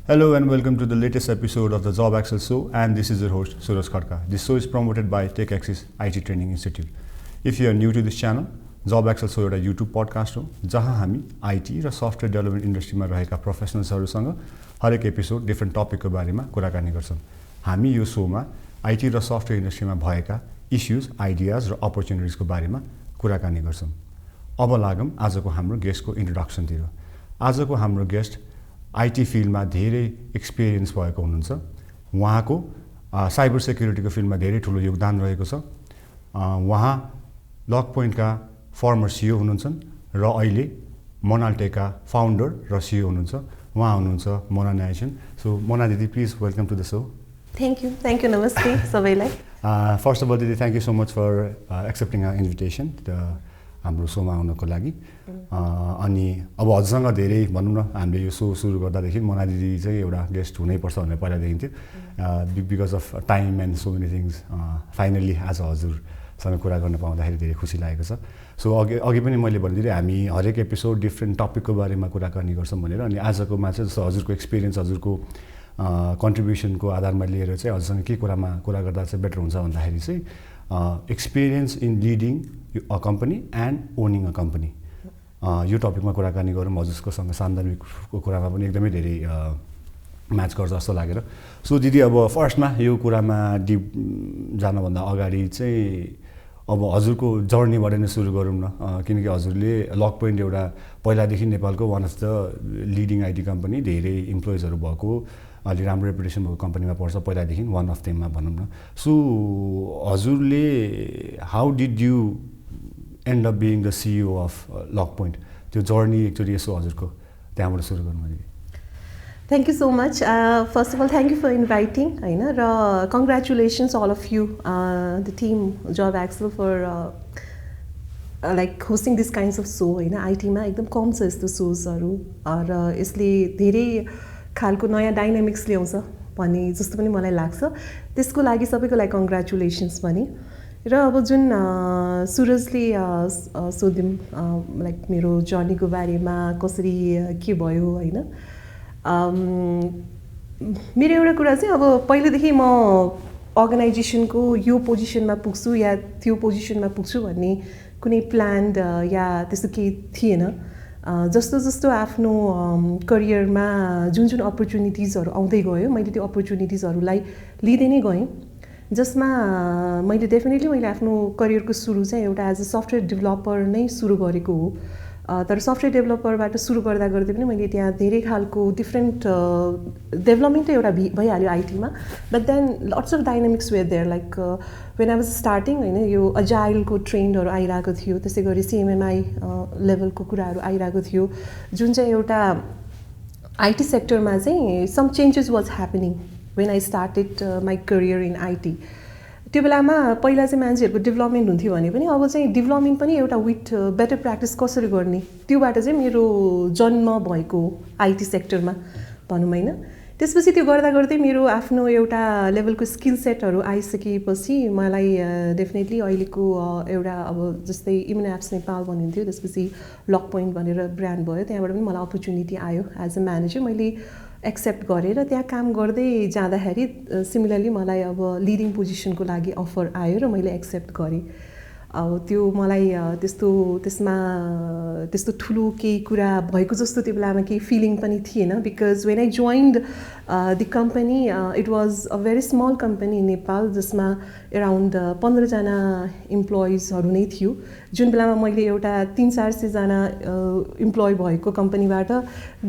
Hello and welcome to the latest episode of the JobAxle Show, and this is your host Suraj Khadka. This show is promoted by TechAxis IT Training Institute. If you are new to this channel, JobAxle Show एउटा YouTube podcast हो जहाँ हामी IT र software development इन्डस्ट्रीमा रहेका प्रोफेसनल्सहरूसँग हरेक episode different टपिकको बारेमा कुराकानी गर्छौँ। हामी यो शोमा IT र सफ्टवेयर इन्डस्ट्रीमा भएका इश्यूज, आइडियाज र अपर्च्युनिटिजको बारेमा कुराकानी गर्छौँ। अब लागौँ आजको हाम्रो गेस्टको इन्ट्रोडक्सनतिर। आजको हाम्रो गेस्ट IT फिल्डमा धेरै एक्सपिरियन्स भएको हुनुहुन्छ। उहाँको साइबर सेक्युरिटीको फिल्डमा धेरै ठुलो योगदान रहेको छ। उहाँ LogPointका फर्मर CEO हुनुहुन्छ र अहिले मोनाल टेकका फाउन्डर र CEO हुनुहुन्छ। उहाँ हुनुहुन्छ मोना न्यायछ्योन। सो मोना दिदी, please welcome to the show. Thank you, नमस्ते सबैलाई। फर्स्ट अफ अल दिदी, thank you so much for accepting our invitation हाम्रो शोमा आउनको लागि। अनि अब हजुरसँग धेरै भनौँ न, हामीले यो शो सुरु गर्दादेखि मोना दिदी चाहिँ एउटा गेस्ट हुनैपर्छ भनेर पहिलादेखि थियो। Because of time and so many things finally आज हजुरसँग कुरा गर्न पाउँदाखेरि धेरै खुसी लागेको छ। सो अघि पनि मैले भनिदिएँ, हामी हरेक एपिसोड डिफ्रेन्ट टपिकको बारेमा कुराकानी गर्छौँ भनेर। अनि आजकोमा चाहिँ जस्तो हजुरको एक्सपिरियन्स, हजुरको कन्ट्रिब्युसनको आधारमा लिएर चाहिँ हजुरसँग के कुरामा कुरा गर्दा चाहिँ बेटर हुन्छ भन्दाखेरि चाहिँ experience in leading a company and owning a company, यो टपिकमा कुराकानी गरौँ। हजुरकोसँग सान्दर्भिकको कुरामा पनि एकदमै धेरै म्याच गर्छ जस्तो लागेर। सो दिदी, अब फर्स्टमा यो कुरामा डिप जानुभन्दा अगाडि चाहिँ अब हजुरको जर्नीबाट नै सुरु गरौँ न, किनकि हजुरले LogPoint एउटा पहिलादेखि नेपालको one of the leading IT company, धेरै इम्प्लोइजहरू भएको, अलि राम्रो रेपुटेसन भएको कम्पनीमा पर्छ पहिलादेखि, वान अफ देममा भनौँ न। सो हजुरले how did you end up being the CEO of LogPoint, त्यो जर्नी एकचोटि यसो हजुरको त्यहाँबाट सुरु गर्नु मैले। Thank you so much. First of all thank you for inviting होइन, र congratulations all of you the team JobAxle for like hosting this kinds of show होइन। आइटीमा एकदम कम छ यस्तो सोजहरू, र यसले धेरै खालको नयाँ डाइनामिक्स ल्याउँछ भन्ने जस्तो पनि मलाई लाग्छ। त्यसको लागि सबैको लागि कङ्ग्रेचुलेसन्स पनि। र अब जुन सुरजले सोध्यौँ लाइक मेरो जर्नीको बारेमा कसरी के भयो होइन, मेरो एउटा कुरा चाहिँ अब पहिलेदेखि म अर्गनाइजेसनको यो पोजिसनमा पुग्छु या त्यो पोजिसनमा पुग्छु भन्ने कुनै प्लान्ड या त्यस्तो केही थिएन। जस्तो जस्तो आफ्नो करियरमा जुन अपर्च्युनिटिजहरू आउँदै गयो, मैले त्यो अपर्च्युनिटिजहरूलाई लिँदै नै गएँ, जसमा मैले आफ्नो करियरको सुरु चाहिँ एउटा एज अ सफ्टवेयर डेभलपर नै सुरु गरेको हो। तर सफ्टवेयर डेभलपरबाट सुरु गर्दा गर्दै पनि मैले त्यहाँ धेरै खालको डिफ्रेन्ट डेभलपमेन्टै एउटा भइहाल्यो आइटीमा। But then lots of dynamics where there, like when I was starting होइन, यो अजाइलको ट्रेन्डहरू आइरहेको थियो, त्यसै गरी CMMI लेभलको कुराहरू आइरहेको थियो, जुन चाहिँ एउटा IT सेक्टरमा चाहिँ some changes was happening when I started my career in IT। त्यो बेलामा पहिला चाहिँ मान्छेहरूको डेभलपमेन्ट हुन्थ्यो भने पनि अब चाहिँ डेभलपमेन्ट पनि एउटा विथ बेटर प्र्याक्टिस कसरी गर्ने, त्योबाट चाहिँ मेरो जन्म भएको IT सेक्टरमा भनौँ होइन। त्यसपछि त्यो गर्दा गर्दै मेरो आफ्नो एउटा लेभलको स्किल सेटहरू आइसकेपछि मलाई डेफिनेटली अहिलेको एउटा अब जस्तै इम्युन एप्स नेपाल भनिन्थ्यो, त्यसपछि LogPoint भनेर ब्रान्ड भयो, त्यहाँबाट पनि मलाई अपर्च्युनिटी आयो एज अ म्यानेजर। मैले एक्सेप्ट गरेर त्यहाँ काम गर्दै जाँदाखेरि सिमिलरली मलाई अब लिडिङ पोजिसनको लागि अफर आयो र मैले एक्सेप्ट गरेँ। अब त्यो मलाई त्यस्तो ठुलो केही कुरा भएको जस्तो त्यो बेलामा केही फिलिङ पनि थिएन, because when I joined the company it was a very small company in Nepal, जसमा एराउन्ड 15जना इम्प्लोइजहरू नै थियो। जुन बेलामा मैले एउटा 300-400 जना इम्प्लोइ भएको कम्पनीबाट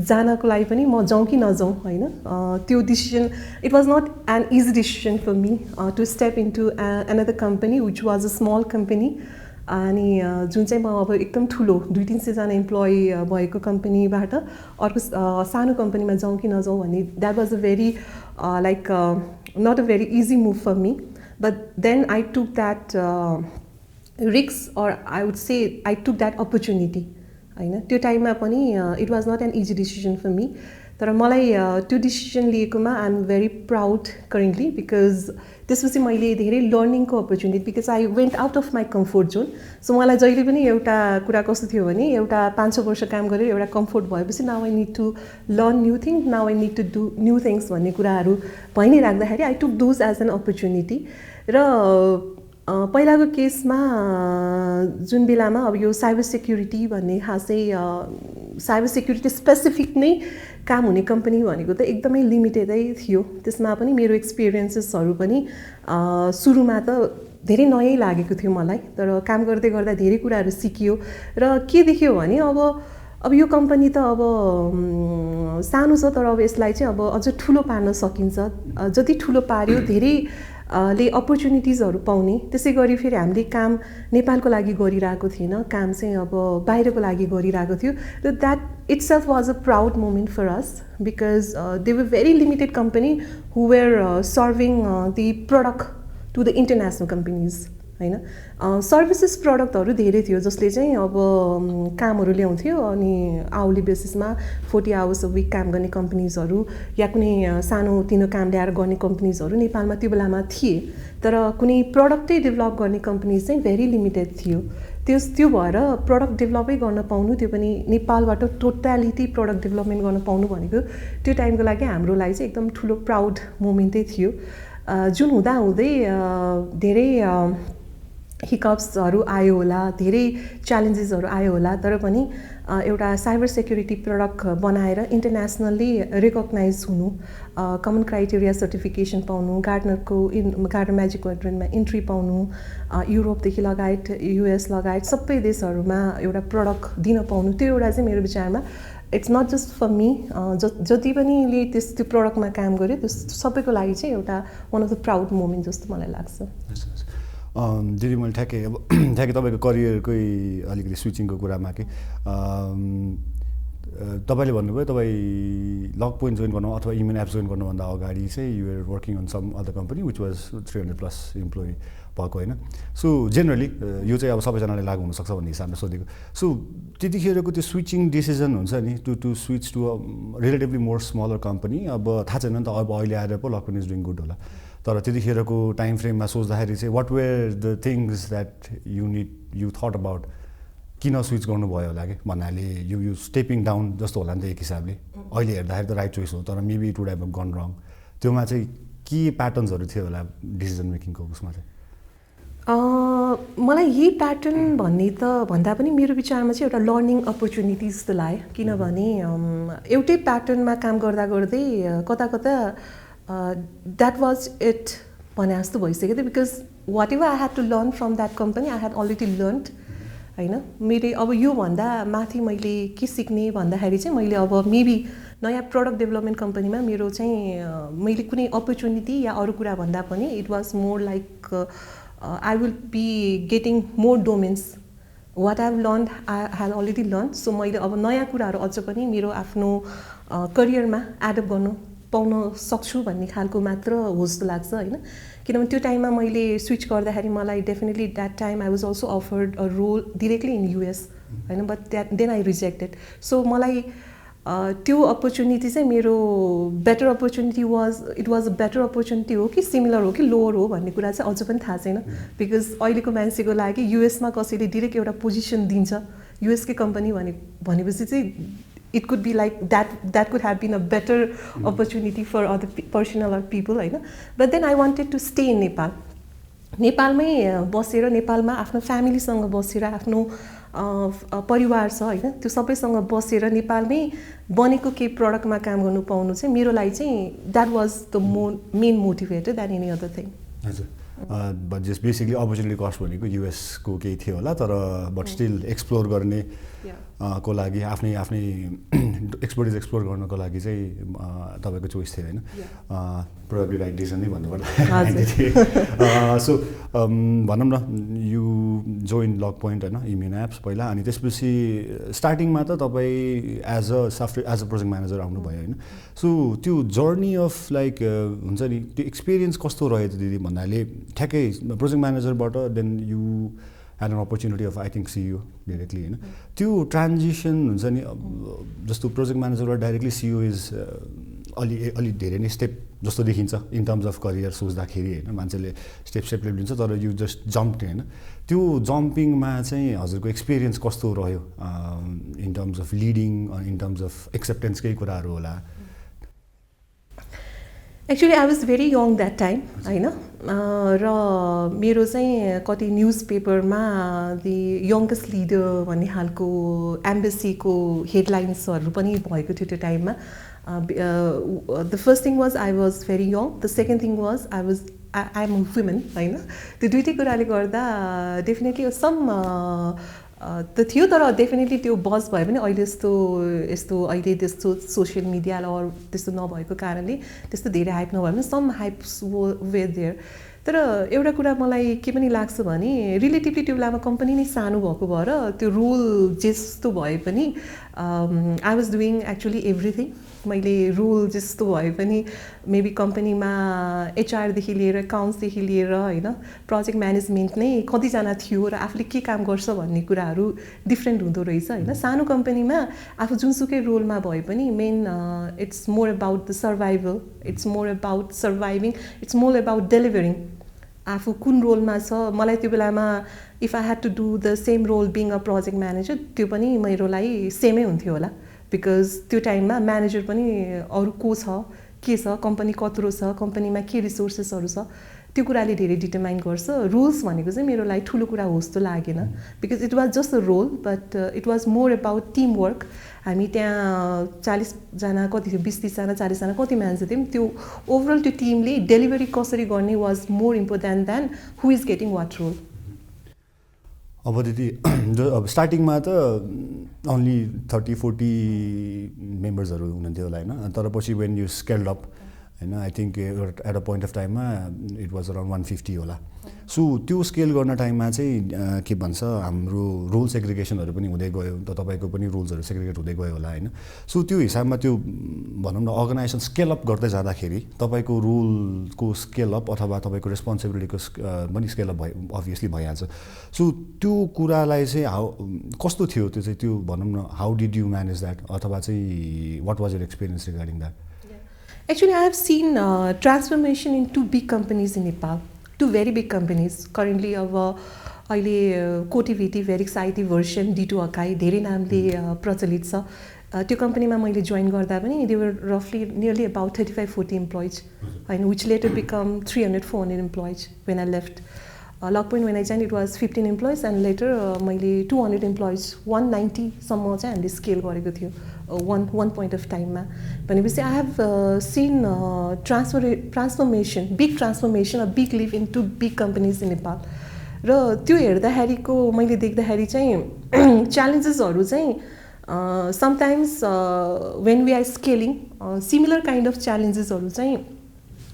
जानको लागि पनि म जाउँ कि नजाउँ होइन, त्यो decision it was not an easy decision for me to step into another company which was a small company. अनि जुन चाहिँ म अब एकदम ठुलो 200-300 जना इम्प्लोइ भएको कम्पनीबाट अर्को सानो कम्पनीमा जाउँ कि नजाउँ भन्ने, that was a very like not a very easy move for me. But then I took that risk, or I would say I took that opportunity होइन। त्यो टाइममा पनि it was not an easy decision for me. तर मलाई त्यो decision लिएकोमा I am very proud currently because त्यसपछि मैले धेरै लर्निङको opportunity because I went out of my comfort zone so मलाई जहिले पनि एउटा कुरा कस्तो थियो भने एउटा 5-6 वर्ष काम गरेर एउटा कम्फोर्ट भएपछि now I need to learn new thing now I need to do new things भन्ने कुराहरू भइ नै राख्दाखेरि I took those as an opportunity र पहिलाको केसमा जुन बेलामा अब यो साइबर सेक्युरिटी भन्ने खासै साइबर सेक्युरिटी स्पेसिफिक नै काम हुने कम्पनी भनेको त एकदमै लिमिटेडै थियो त्यसमा पनि मेरो एक्सपिरियन्सेसहरू पनि सुरुमा त धेरै नयाँ लागेको थियो मलाई तर काम गर्दै गर्दा धेरै कुराहरू सिकियो र के देख्यो भने अब यो कम्पनी त अब सानो छ तर अब यसलाई चाहिँ अब अझ ठुलो पार्न सकिन्छ जति ठुलो पार्यो धेरै ले अपर्च्युनिटिजहरू पाउने त्यसै गरी फेरि हामीले काम नेपालको लागि गरिरहेको थिएन काम चाहिँ अब बाहिरको लागि गरिरहेको थियो र that itself was a proud moment for us because they were very limited company who were serving the product to the international companies हैन सर्भिसेस प्रडक्टहरू धेरै थियो जसले चाहिँ अब कामहरू ल्याउँथ्यो अनि आवली बेसिसमा 40 आवर्स अ विक काम गर्ने कम्पनीजहरू या कुनै सानो तिनो काम ल्याएर गर्ने कम्पनीजहरू नेपालमा त्यो बेलामा थिए तर कुनै प्रडक्टै डेभलप गर्ने कम्पनीज चाहिँ भेरी लिमिटेड थियो त्यो भएर प्रडक्ट डेभलपै गर्न पाउनु त्यो पनि नेपालबाट टोटालिटी प्रडक्ट डेभलपमेन्ट गर्न पाउनु भनेको त्यो टाइमको लागि हाम्रो लागि चाहिँ एकदम ठुलो प्राउड मोमेन्टै थियो जुन हुँदाहुँदै धेरै हिकअप्सहरू आयो होला धेरै च्यालेन्जेसहरू आयो होला तर पनि एउटा साइबर सेक्युरिटी प्रडक्ट बनाएर इन्टरनेसनल्ली रिकग्नाइज हुनु कमन क्राइटेरिया सर्टिफिकेसन पाउनु गार्डनर म्याजिक क्वाड्रेन्टमा इन्ट्री पाउनु युरोपदेखि लगायत युएस लगायत सबै देशहरूमा एउटा प्रडक्ट दिन पाउनु त्यो एउटा चाहिँ मेरो विचारमा it's not just for me जति पनिले त्यो प्रडक्टमा काम गर्यो त्यो सबैको लागि चाहिँ एउटा one of the proud moment जस्तो मलाई लाग्छ दिदी मैले ठ्याक्कै तपाईँको करियरकै अलिकति स्विचिङको कुरामा कि तपाईँले भन्नुभयो तपाईँ लग पोइन्ट जोइन गर्नु अथवा इमेन एप्स जोइन गर्नुभन्दा अगाडि चाहिँ you're working on some other company which was 300+ employee भएको होइन सो जेनरली यो चाहिँ अब सबैजनाले लागु हुनसक्छ भन्ने हिसाबले सोधेको सो त्यतिखेरको त्यो स्विचिङ डिसिजन हुन्छ नि to switch to a relatively more smaller company अब थाहा छैन नि त अब अहिले आएर पो लकपोइन्ट इज डुइङ गुड होला तर त्यतिखेरको टाइम फ्रेममा सोच्दाखेरि चाहिँ what were the things that you thought about किन स्विच गर्नुभयो होला कि भन्नाले यु स्टेपिङ डाउन जस्तो होला नि त एक हिसाबले अहिले हेर्दाखेरि त राइट चोइस हो तर maybe it would have gone wrong त्योमा चाहिँ के प्याटर्न्सहरू थियो होला डिसिजन मेकिङको उसमा चाहिँ मलाई यही प्याटर्न भन्दा पनि मेरो विचारमा चाहिँ एउटा लर्निङ अपर्च्युनिटी जस्तो लाग्यो किनभने एउटै प्याटर्नमा काम गर्दा गर्दै कता कता द्याट वाज इट भने जस्तो भइसक्यो थियो because whatever I had to learn from that company I had already learned होइन मेरो अब योभन्दा माथि मैले के सिक्ने भन्दाखेरि चाहिँ मैले अब मेबी नयाँ प्रडक्ट डेभलपमेन्ट कम्पनीमा मेरो चाहिँ मैले कुनै अपर्च्युनिटी या अरू कुरा भन्दा पनि it was more like I will be getting more domains. What I've learned, I have already learned. So मैले अब नयाँ कुराहरू अझ पनि मेरो आफ्नो करियरमा एडप्ट गर्न पाउन सक्छु भन्ने खालको मात्र हो जस्तो लाग्छ होइन किनभने त्यो टाइममा मैले स्विच गर्दाखेरि मलाई definitely that time I was also offered a role directly in US होइन but then I rejected so मलाई त्यो अपर्च्युनिटी चाहिँ मेरो better opportunity it was a better opportunity हो कि सिमिलर हो कि लोवर हो भन्ने कुरा चाहिँ अझ पनि थाहा छैन बिकज अहिलेको मान्छेको लागि युएसमा कसैले डिरेक्ट एउटा पोजिसन दिन्छ युएसकै कम्पनी भनेपछि चाहिँ it could be like that could have been a better opportunity for other personal or people होइन but then I wanted to stay in नेपालमै बसेर नेपालमा आफ्नो फ्यामिलीसँग बसेर आफ्नो परिवार छ होइन त्यो सबैसँग बसेर नेपालमै बनेको केही प्रडक्टमा काम गर्नु पाउनु चाहिँ मेरो लागि चाहिँ that was the main motivator द्यान एनी अदर थिङ हजुर but just basically opportunity cost भनेको युएसको केही थियो होला तर बट स्टिल एक्सप्लोर गर्ने को लागि आफ्नै एक्सपर्टिज एक्सप्लोर गर्नको लागि चाहिँ तपाईँको चोइस थियो होइन प्रोबेबली राइट डिसिजन नै भन्नुपर्दा सो भनौँ न यु जोइन लग पोइन्ट होइन इमेन एप्स पहिला अनि त्यसपछि स्टार्टिङमा त तपाईँ एज अ प्रोजेक्ट म्यानेजर आउनुभयो होइन सो त्यो जर्नी अफ लाइक हुन्छ नि त्यो एक्सपिरियन्स कस्तो रह्यो दिदी भन्नाले ठ्याक्कै प्रोजेक्ट म्यानेजरबाट then you had an opportunity of I think CEO directly होइन त्यो ट्रान्जिसन हुन्छ नि जस्तो प्रोजेक्ट म्यानेजरबाट डाइरेक्टली सिइओ इज अलि धेरै नै स्टेप जस्तो देखिन्छ इन टर्म्स अफ करियर सोच्दाखेरि होइन मान्छेले स्टेप लिन्छ तर यु जस्ट जम्प होइन त्यो जम्पिङमा चाहिँ हजुरको एक्सपिरियन्स कस्तो रह्यो in terms of leading in terms of एक्सेप्टेन्सकै कुराहरू होला actually I was very young that time होइन र मेरो चाहिँ कति न्युज पेपरमा दि यङ्गेस्ट लिडर भन्ने खालको एम्बेसीको हेडलाइन्सहरू पनि भएको थियो त्यो टाइममा the first thing was I was very young the second thing was I am women होइन त्यो दुइटै कुराले गर्दा डेफिनेटली सम त थियो तर डेफिनेटली त्यो बस भयो भने अहिले यस्तो अहिले त्यस्तो सोसियल मिडिया अर त्यस्तो नभएको कारणले त्यस्तो धेरै हाइप नभयो भने सम हाइप्स वेयर देयर तर एउटा कुरा मलाई के पनि लाग्छ भने रिलेटिभली त्यो बेलामा कम्पनी नै सानो भएको भएर त्यो रोल जस्तो भए पनि I was doing actually everything मैले रोल जस्तो भए पनि मेबी कम्पनीमा एचआरदेखि लिएर एकाउन्ट्सदेखि लिएर होइन प्रोजेक्ट म्यानेजमेन्ट नै कतिजना थियो र आफूले के काम गर्छ भन्ने कुराहरू डिफ्रेन्ट हुँदो रहेछ होइन सानो कम्पनीमा आफू जुनसुकै रोलमा भए पनि main it's more about the survival it's more about surviving it's more about delivering आफू कुन रोलमा छ मलाई त्यो बेलामा if I had to do the same role being a project manager त्यो पनि मेरो लागि सेमै हुन्थ्यो होला बिकज त्यो टाइममा म्यानेजर पनि अरू को छ के छ कम्पनी कत्रो छ कम्पनीमा के रिसोर्सेसहरू छ त्यो कुराले धेरै डिटरमाइन गर्छ रुल्स भनेको चाहिँ मेरो लागि ठुलो कुरा हो जस्तो लागेन because it was just a role but it was more about team work हामी त्यहाँ 40जना कति थियो 20-30जना 40जना कति मान्छे थियौँ त्यो ओभरअल त्यो टिमले डेलिभरी कसरी गर्ने was more important than who is getting what role अब त्यति अब स्टार्टिङमा त ओन्ली 30-40 मेम्बर्सहरू हुनुहुन्थ्यो होला होइन तर पछि वेन यु स्केल्ड अप होइन I think at a point of टाइममा इट वाज अराउन्ड 150 होला सो त्यो स्केल गर्न टाइममा चाहिँ के भन्छ हाम्रो रोल सेग्रिगेसनहरू पनि हुँदै गयो त तपाईँको पनि रोल्सहरू सेग्रिगेट हुँदै गयो होला होइन सो त्यो हिसाबमा त्यो भनौँ न अर्गनाइजेसन स्केल अप गर्दै जाँदाखेरि तपाईँको रोलको स्केल अप अथवा तपाईँको रेस्पोन्सिबिलिटीको पनि स्केल अप भयो अभियसली भइहाल्छ सो त्यो कुरालाई चाहिँ कस्तो थियो त्यो चाहिँ त्यो भनौँ न how did you manage that अथवा चाहिँ what was your experience regarding that Actually, I have seen transformation in 2 big companies in Nepal, 2 very big companies. Currently, अहिले कोटिभिटी भेरिक्साइटी भर्सन D2 अकाई धेरै नामले प्रचलित छ त्यो कम्पनीमा मैले जोइन गर्दा पनि दे वर रफली नियरली अबाउट 35-40 इम्प्लोइज होइन which letter become 300-400 employees when I left LogPoint when I joined it was 15 employees and later मैले 200 employees 190 सम्म चाहिँ हामीले स्केल गरेको थियो one point of time मा भनेपछि I have seen transformation big transformation a big leap into big companies in Nepal र त्यो हेर्दाखेरिको मैले देख्दाखेरि चाहिँ च्यालेन्जेसहरू चाहिँ sometimes when we are scaling similar kind of challengesहरू चाहिँ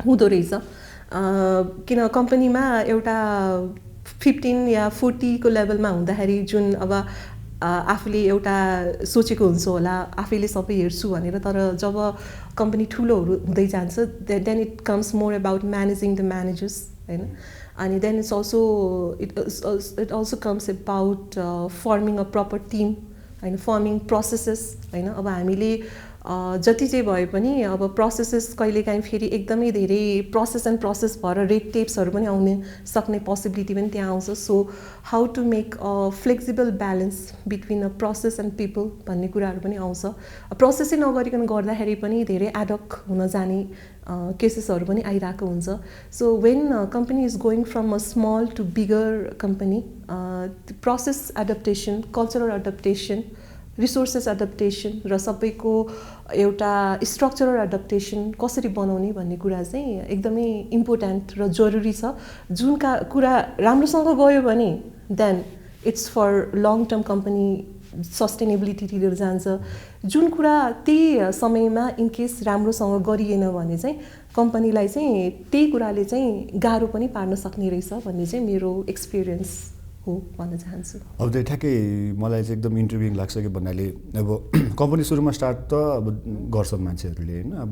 हुँदो रहेछ किन कम्पनीमा एउटा 15 या 40 को लेभलमा हुँदाखेरि जुन अब आफूले एउटा सोचेको हुन्छ होला आफैले सबै हेर्छु भनेर तर जब कम्पनी ठुलो हुँदै जान्छ then it comes more about managing the managers हैन अनि then it's also it also comes about forming a proper team हैन फर्मिङ प्रोसेसेस हैन अब हामीले जति चाहिँ भए पनि अब प्रोसेसेस कहिलेकाहीँ फेरि एकदमै धेरै प्रोसेस भएर रेड टेप्सहरू पनि आउने सक्ने पोसिबिलिटी पनि त्यहाँ आउँछ so how to make a flexible balance between a process and people भन्ने कुराहरू पनि आउँछ प्रोसेसै नगरिकन गर्दाखेरि पनि धेरै एडक हुन जाने केसेसहरू पनि आइरहेको हुन्छ so when company is going from a small to bigger company process adaptation cultural adaptation resources adaptation र सबैको एउटा स्ट्रक्चरल एडप्टेसन कसरी बनाउने भन्ने कुरा चाहिँ एकदमै इम्पोर्टेन्ट र जरुरी छ जुन कुरा राम्रोसँग गयो भने then it's for long term company सस्टेनेबिलिटीतिर जान्छ जुन कुरा त्यही समयमा इनकेस राम्रोसँग गरिएन भने चाहिँ कम्पनीलाई चाहिँ त्यही कुराले चाहिँ गाह्रो पनि पार्न सक्ने रहेछ भन्ने चाहिँ मेरो एक्सपिरियन्स हो भन्न चाहन्छु। अब त्यो ठ्याक्कै मलाई चाहिँ एकदम इन्ट्रिभिङ लाग्छ कि भन्नाले अब कम्पनी सुरुमा स्टार्ट त अब गर्छन् मान्छेहरूले होइन, अब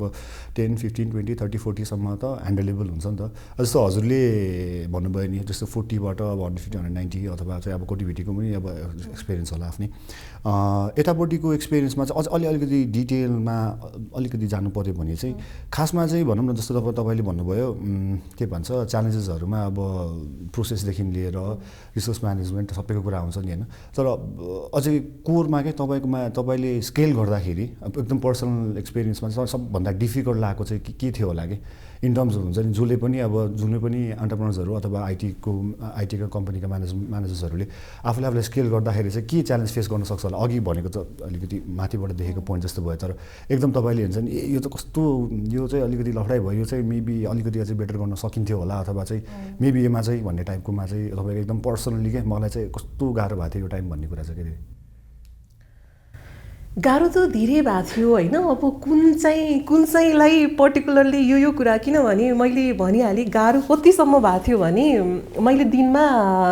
10, 15, 20, 30, 40सम्म त ह्यान्डलेबल हुन्छ नि त। जस्तो हजुरले भन्नुभयो नि जस्तो 40बाट अब 150, 190 अथवा चाहिँ अब कोटिभिटीको पनि अब एक्सपिरियन्स होला आफ्नै। यतापट्टिको एक्सपिरियन्समा चाहिँ अझ अलिकति डिटेलमा अलिकति जानु पऱ्यो भने चाहिँ खासमा चाहिँ भनौँ न जस्तो तपाईँले भन्नुभयो के भन्छ च्यालेन्जेसहरूमा अब प्रोसेसदेखि लिएर रिसोर्स म्यानेजमेन्ट सबैको कुरा हुन्छ नि होइन। तर अझै कोरमा के तपाईँले स्केल गर्दाखेरि अब एकदम पर्सनल एक्सपिरियन्समा चाहिँ सबभन्दा डिफिकल्ट लागेको चाहिँ के थियो होला कि इन टर्म्स हुन्छ नि जुनै पनि एन्टरप्रेनर्सहरू अथवा आइटीका कम्पनीका म्यानेजर्सहरूले आफूले स्केल गर्दाखेरि चाहिँ के च्यालेन्ज फेस गर्न सक्छ होला। अघि भनेको त अलिकति माथिबाट देखेको पोइन्ट जस्तो भयो, तर एकदम तपाईँले हुन्छ नि यो त कस्तो यो चाहिँ अलिकति लफडाइ भयो, यो चाहिँ मेबी अलिकति अझै बेटर गर्न सकिन्थ्यो होला अथवा चाहिँ मेबी यसमा चाहिँ भन्ने टाइपकोमा चाहिँ तपाईँको एकदम पर्सनली क्या मलाई चाहिँ कस्तो गाह्रो भएको थियो यो टाइम भन्ने कुरा चाहिँ के गाह्रो त धेरै भएको थियो होइन। अब कुन चाहिँलाई पर्टिकुलरली यो कुरा किनभने मैले भनिहालेँ गाह्रो कतिसम्म भएको थियो भने मैले दिनमा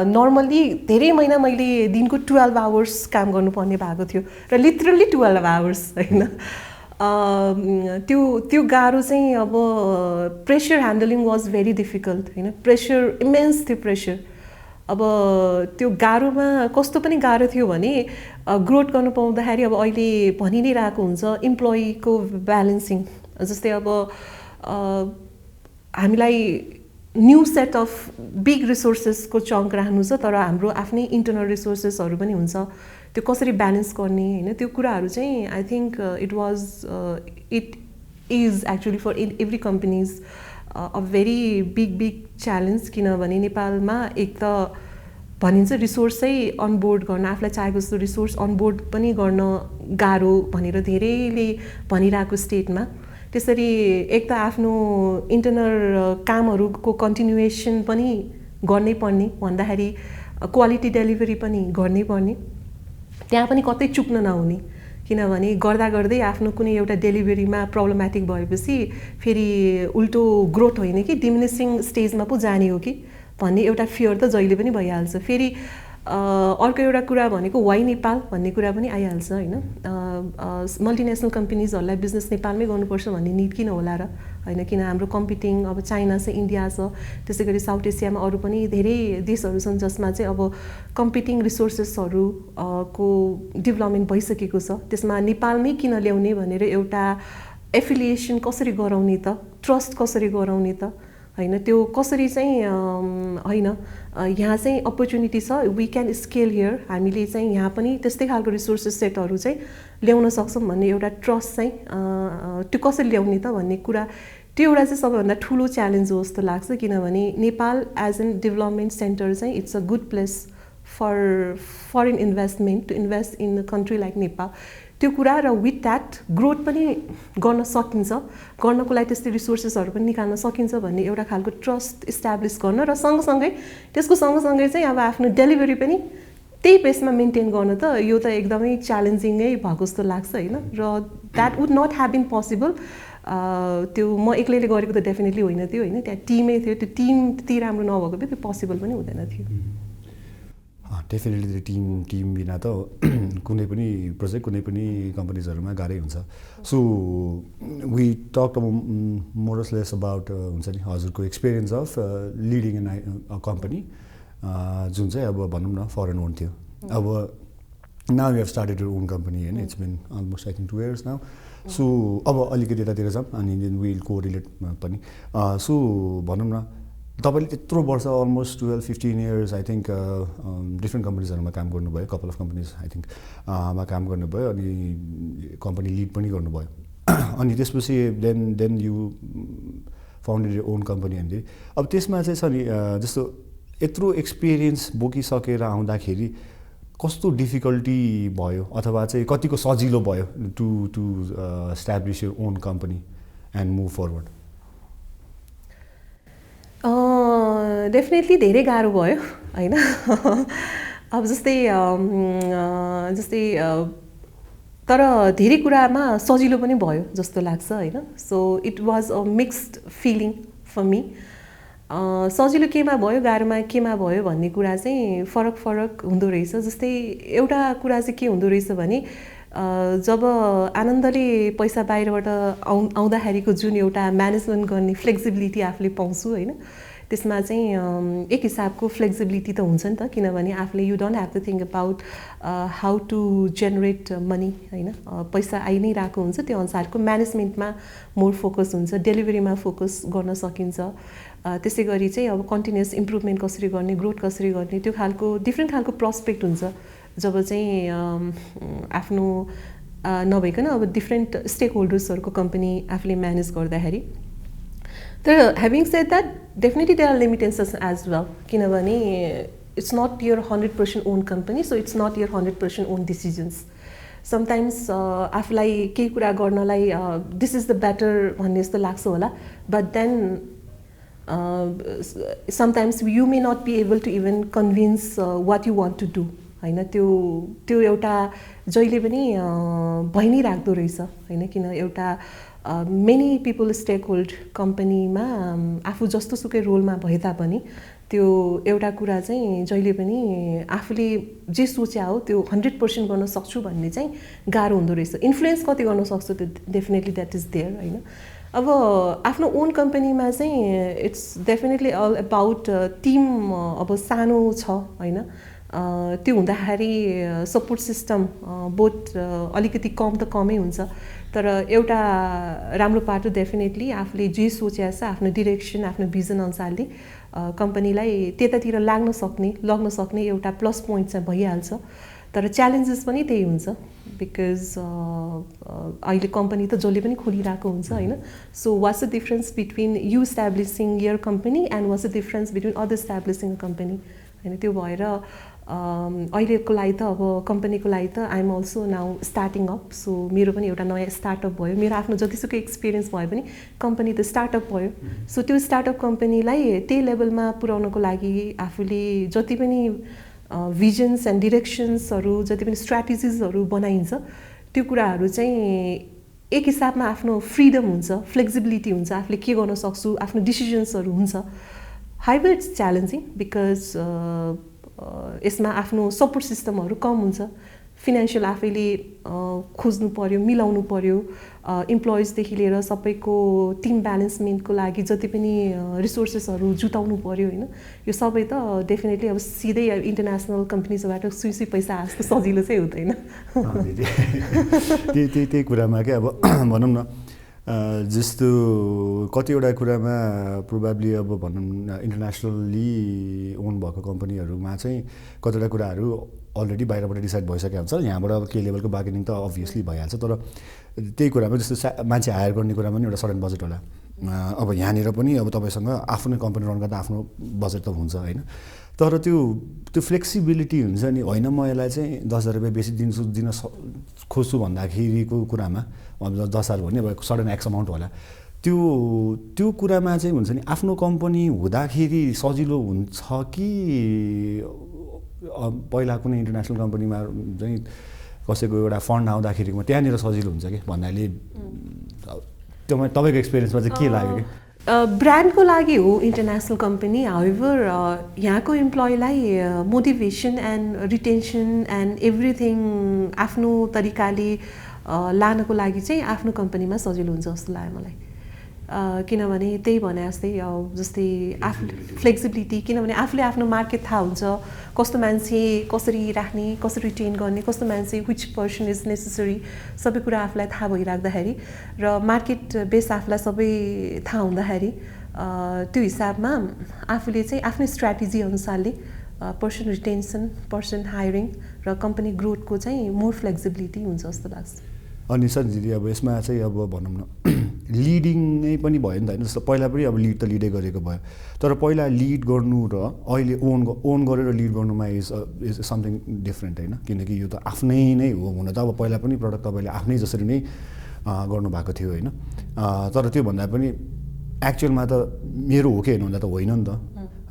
नर्मल्ली धेरै महिना मैले दिनको 12 आवर्स काम गर्नुपर्ने भएको थियो र लिटरल्ली 12 आवर्स होइन। त्यो गाह्रो चाहिँ अब pressure handling was very difficult होइन, प्रेसर इमेन्स थियो प्रेसर। अब त्यो गाह्रोमा कस्तो पनि गाह्रो थियो भने ग्रोथ गर्नु पाउँदाखेरि अब अहिले भनि नै रहेको हुन्छ इम्प्लोइको ब्यालेन्सिङ। जस्तै अब हामीलाई न्यू सेट अफ बिग रिसोर्सेसको चङ्क राख्नु छ तर हाम्रो आफ्नै इन्टरनल रिसोर्सेसहरू पनि हुन्छ, त्यो कसरी ब्यालेन्स गर्ने होइन, त्यो कुराहरू चाहिँ I think it is actually for every companies a very big challenge. किनभने नेपालमा एक त भनिन्छ रिसोर्सै अनबोर्ड गर्न आफूलाई चाहेको जस्तो रिसोर्स अनबोर्ड पनि गर्न गाह्रो भनेर धेरैले भनिरहेको स्टेटमा त्यसरी एक त आफ्नो इन्टरनल कामहरूको कन्टिन्युएसन पनि गर्नै पर्ने भन्दाखेरि क्वालिटी डेलिभरी पनि गर्नै पर्ने, त्यहाँ पनि कतै चुक्न नहुने। किनभने गर्दै आफ्नो कुनै एउटा डेलिभरीमा प्रब्लमेटिक भएपछि फेरि उल्टो ग्रोथ होइन कि डिमिनिसिङ स्टेजमा पो जाने हो कि भन्ने एउटा फियर त जहिले पनि भइहाल्छ। फेरि अर्को एउटा कुरा भनेको वाइ नेपाल भन्ने कुरा पनि आइहाल्छ होइन। मल्टिनेसनल कम्पनीजहरूलाई बिजनेस नेपालमै गर्नुपर्छ भन्ने निड किन होला र होइन, किन हाम्रो कम्पिटिङ अब चाइना छ, इन्डिया छ, त्यसै गरी साउथ एसियामा अरू पनि धेरै देशहरू छन् जसमा चाहिँ अब कम्पिटिङ रिसोर्सेसहरू को डेभलपमेन्ट भइसकेको छ। त्यसमा नेपालमै किन ल्याउने भनेर एउटा एफिलिएसन कसरी गराउने त, ट्रस्ट कसरी गराउने त होइन, त्यो कसरी चाहिँ होइन यहाँ चाहिँ अपर्च्युनिटी छ, वी क्यान स्केल हियर, हामीले चाहिँ यहाँ पनि त्यस्तै खालको रिसोर्सेस सेटहरू चाहिँ ल्याउन सक्छौँ भन्ने एउटा ट्रस्ट चाहिँ त्यो कसरी ल्याउने त भन्ने कुरा, त्यो एउटा चाहिँ सबैभन्दा ठुलो च्यालेन्ज हो जस्तो लाग्छ। किनभने Nepal as an development centre चाहिँ it's a good place for foreign investment to invest in a country like Nepal, त्यो कुरा र विथ द्याट ग्रोथ पनि गर्न सकिन्छ, गर्नको लागि त्यस्तै रिसोर्सेसहरू पनि निकाल्न सकिन्छ भन्ने एउटा खालको ट्रस्ट इस्टाब्लिस गर्न र सँगसँगै त्यसको सँगसँगै चाहिँ अब आफ्नो डेलिभरी पनि त्यही पेसमा मेन्टेन गर्न त यो त एकदमै च्यालेन्जिङै भएको जस्तो लाग्छ होइन। र that would not have been possible, त्यो म एक्लैले गरेको त डेफिनेटली होइन त्यो होइन, त्यहाँ टिमै थियो, त्यो टिम त्यति राम्रो नभएको भए त्यो पोसिबल पनि हुँदैन थियो। डेफिनेटली टिम बिना त कुनै पनि प्रोजेक्ट कुनै पनि कम्पनीजहरूमा गाह्रै हुन्छ। So we talk more or less about हुन्छ नि हजुरको experience of leading in a company जुन चाहिँ अब भनौँ न फरेन ओन थियो। अब now you have started your own company होइन, it's been almost I think 2 years now. So अब अलिकति यतातिर जाऊँ अनि देन विल कोरिलेट पनि। सो भनौँ न तपाईँले त्यत्रो वर्ष almost 12-15 years I think different कम्पनीजहरूमा काम गर्नुभयो, couple of companies I think मा काम गर्नुभयो अनि कम्पनी लिड पनि गर्नुभयो। अनि त्यसपछि then you founded your own company अनि अब त्यसमा चाहिँ छ नि जस्तो यत्रो एक्सपिरियन्स बोकिसकेर आउँदाखेरि कस्तो डिफिकल्टी भयो अथवा चाहिँ कतिको सजिलो भयो to establish your own company and move forward? Definitely धेरै गाह्रो भयो होइन। अब जस्तै तर धेरै कुरामा सजिलो पनि भयो जस्तो लाग्छ होइन। So it was a mixed feeling for me. सजिलो केमा भयो गाह्रोमा केमा भयो भन्ने कुरा चाहिँ फरक हुँदो रहेछ। जस्तै एउटा कुरा चाहिँ के हुँदो रहेछ भने जब आनन्दले पैसा बाहिरबाट आउँदाखेरिको जुन एउटा म्यानेजमेन्ट गर्ने फ्लेक्सिबिलिटी आफूले पाउँछु होइन, त्यसमा चाहिँ एक हिसाबको फ्लेक्सिबिलिटी त हुन्छ नि त, किनभने आफूले you don't have to think about how to generate money होइन, पैसा आइ नै रहेको हुन्छ, त्यो अनुसारको म्यानेजमेन्टमा मोर फोकस हुन्छ, डेलिभरीमा फोकस गर्न सकिन्छ। त्यसै गरी चाहिँ अब कन्टिन्युस इम्प्रुभमेन्ट कसरी गर्ने, ग्रोथ कसरी गर्ने, त्यो खालको डिफ्रेन्ट खालको प्रस्पेक्ट हुन्छ जब चाहिँ आफ्नो नभइकन अब डिफ्रेन्ट स्टेक होल्डर्सहरूको कम्पनी आफूले म्यानेज गर्दाखेरि। तर having said that definitely there are limitations as well, किनभने it's not your 100% own company, so it's not your 100% own decisions. Sometimes आफूलाई केही कुरा गर्नलाई दिस इज द बेटर भन्ने जस्तो लाग्छ होला, but then sometimes you may not be able to even convince what you want to do होइन, त्यो एउटा जहिले पनि भइ नै राख्दो रहेछ होइन, किन एउटा मेनी पिपल स्टेक होल्ड कम्पनीमा आफू जस्तो सुकै रोलमा भए तापनि त्यो एउटा कुरा चाहिँ जहिले पनि आफूले जे सोच्या हो त्यो 100% गर्न सक्छु भन्ने चाहिँ गाह्रो हुँदो रहेछ। इन्फ्लुएन्स कति गर्न सक्छु त्यो डेफिनेटली द्याट इज देयर होइन। अब आफ्नो ओन कम्पनीमा चाहिँ it's definitely all about team अब सानो छ होइन, त्यो हुँदाखेरि सपोर्ट सिस्टम बोथ अलिकति कम त कमै हुन्छ, तर एउटा राम्रो पाटो डेफिनेटली आफूले जे सोचेको छ आफ्नो डिरेक्सन आफ्नो भिजन अनुसारले कम्पनीलाई त्यतातिर लग्न सक्ने एउटा प्लस पोइन्ट चाहिँ भइहाल्छ। तर च्यालेन्जेस पनि त्यही हुन्छ, बिकज अहिले कम्पनी त जसले पनि खोलिरहेको हुन्छ होइन। So what's the difference between you establishing your company and what's the difference between other establishing company होइन। त्यो भएर अहिलेको लागि त अब कम्पनीको लागि त I'm also now starting up, so मेरो पनि एउटा नयाँ स्टार्टअप भयो, मेरो आफ्नो जतिसुकै एक्सपिरियन्स भयो पनि कम्पनी त स्टार्टअप भयो। सो त्यो स्टार्टअप कम्पनीलाई त्यही लेभलमा पुर्याउनको लागि आफूले जति पनि भिजन्स एन्ड डिरेक्सन्सहरू जति पनि स्ट्राटेजिजहरू बनाइन्छ त्यो कुराहरू चाहिँ एक हिसाबमा आफ्नो फ्रिडम हुन्छ, फ्लेक्सिबिलिटी हुन्छ, आफूले के गर्न सक्छु आफ्नो डिसिजन्सहरू हुन्छ। हाइबर इट्स च्यालेन्जिङ बिकज यसमा आफ्नो सपोर्ट सिस्टमहरू कम हुन्छ, फिनान्सियल आफैले खोज्नु पर्यो, मिलाउनु पर्यो, इम्प्लोइजदेखि लिएर सबैको टिम ब्यालेन्समेन्टको लागि जति पनि रिसोर्सेसहरू जुटाउनु पर्यो होइन। यो सबै त डेफिनेटली अब सिधै इन्टरनेसनल कम्पनीजबाट सुई पैसा जस्तो सजिलो चाहिँ हुँदैन। त्यही कुरामा क्या अब भनौँ न जस्तो कतिवटा कुरामा प्रोबाब्ली अब भनौँ इन्टरनेसनली ओन भएको कम्पनीहरूमा चाहिँ कतिवटा कुराहरू अलरेडी बाहिरबाट डिसाइड भइसकेको हुन्छ, यहाँबाट अब के लेभलको बार्गेनिङ त अभियसली भइहाल्छ। तर त्यही कुरामा जस्तो मान्छे हायर गर्ने कुरामा पनि एउटा सर्टेन बजेट होला। अब यहाँनिर पनि अब तपाईँसँग आफ्नो कम्पनी रन गर्दा आफ्नो बजेट त हुन्छ होइन, तर त्यो फ्लेक्सिबिलिटी हुन्छ नि, होइन म यसलाई चाहिँ 10,000 रुपियाँ बेसी दिन खोज्छु भन्दाखेरिको कुरामा अब 10,000 भने अब सडन एक्स अमाउन्ट होला, त्यो कुरामा चाहिँ हुन्छ नि आफ्नो कम्पनी हुँदाखेरि सजिलो हुन्छ कि पहिला कुनै इन्टरनेसनल कम्पनीमा चाहिँ कसैको एउटा फन्ड आउँदाखेरिमा त्यहाँनिर सजिलो हुन्छ कि भन्नाले तपाईँको एक्सपिरियन्समा चाहिँ के लाग्यो कि? ब्रान्डको लागि हो इन्टरनेसनल कम्पनी, हाउएभर यहाँको इम्प्लोइलाई motivation and retention and everything आफ्नो तरिकाले लानको लागि चाहिँ आफ्नो कम्पनीमा सजिलो हुन्छ जस्तो लाग्यो मलाई। किनभने त्यही भने जस्तै आफूले फ्लेक्सिबिलिटी, किनभने आफूले आफ्नो मार्केट थाहा हुन्छ, कस्तो मान्छे कसरी राख्ने, कसरी रिटेन गर्ने, कस्तो मान्छे विच पर्सन इज नेसेसरी, सबै कुरा आफूलाई थाहा भइराख्दाखेरि र मार्केट बेस आफूलाई सबै थाहा हुँदाखेरि त्यो हिसाबमा आफूले चाहिँ आफ्नो स्ट्राटेजी अनुसारले पर्सन रिटेन्सन, पर्सन हायरिङ र कम्पनी ग्रोथको चाहिँ मोर फ्लेक्सिबिलिटी हुन्छ जस्तो लाग्छ। अनि सर दिदी अब यसमा चाहिँ अब भनौँ न लिडिङ नै पनि भयो नि त होइन, जस्तो पहिला पनि अब लिड त लिडै गरेको भयो, तर पहिला लिड गर्नु र अहिले ओन गरेर लिड गर्नुमा इज समथिङ डिफ्रेन्ट होइन, किनकि यो त आफ्नै नै हो, हुन त अब पहिला पनि प्रडक्ट तपाईँले आफ्नै जसरी नै गर्नुभएको थियो होइन, तर त्योभन्दा पनि एक्चुअलमा त मेरो हो कि हेर्नु भन्दा त होइन नि त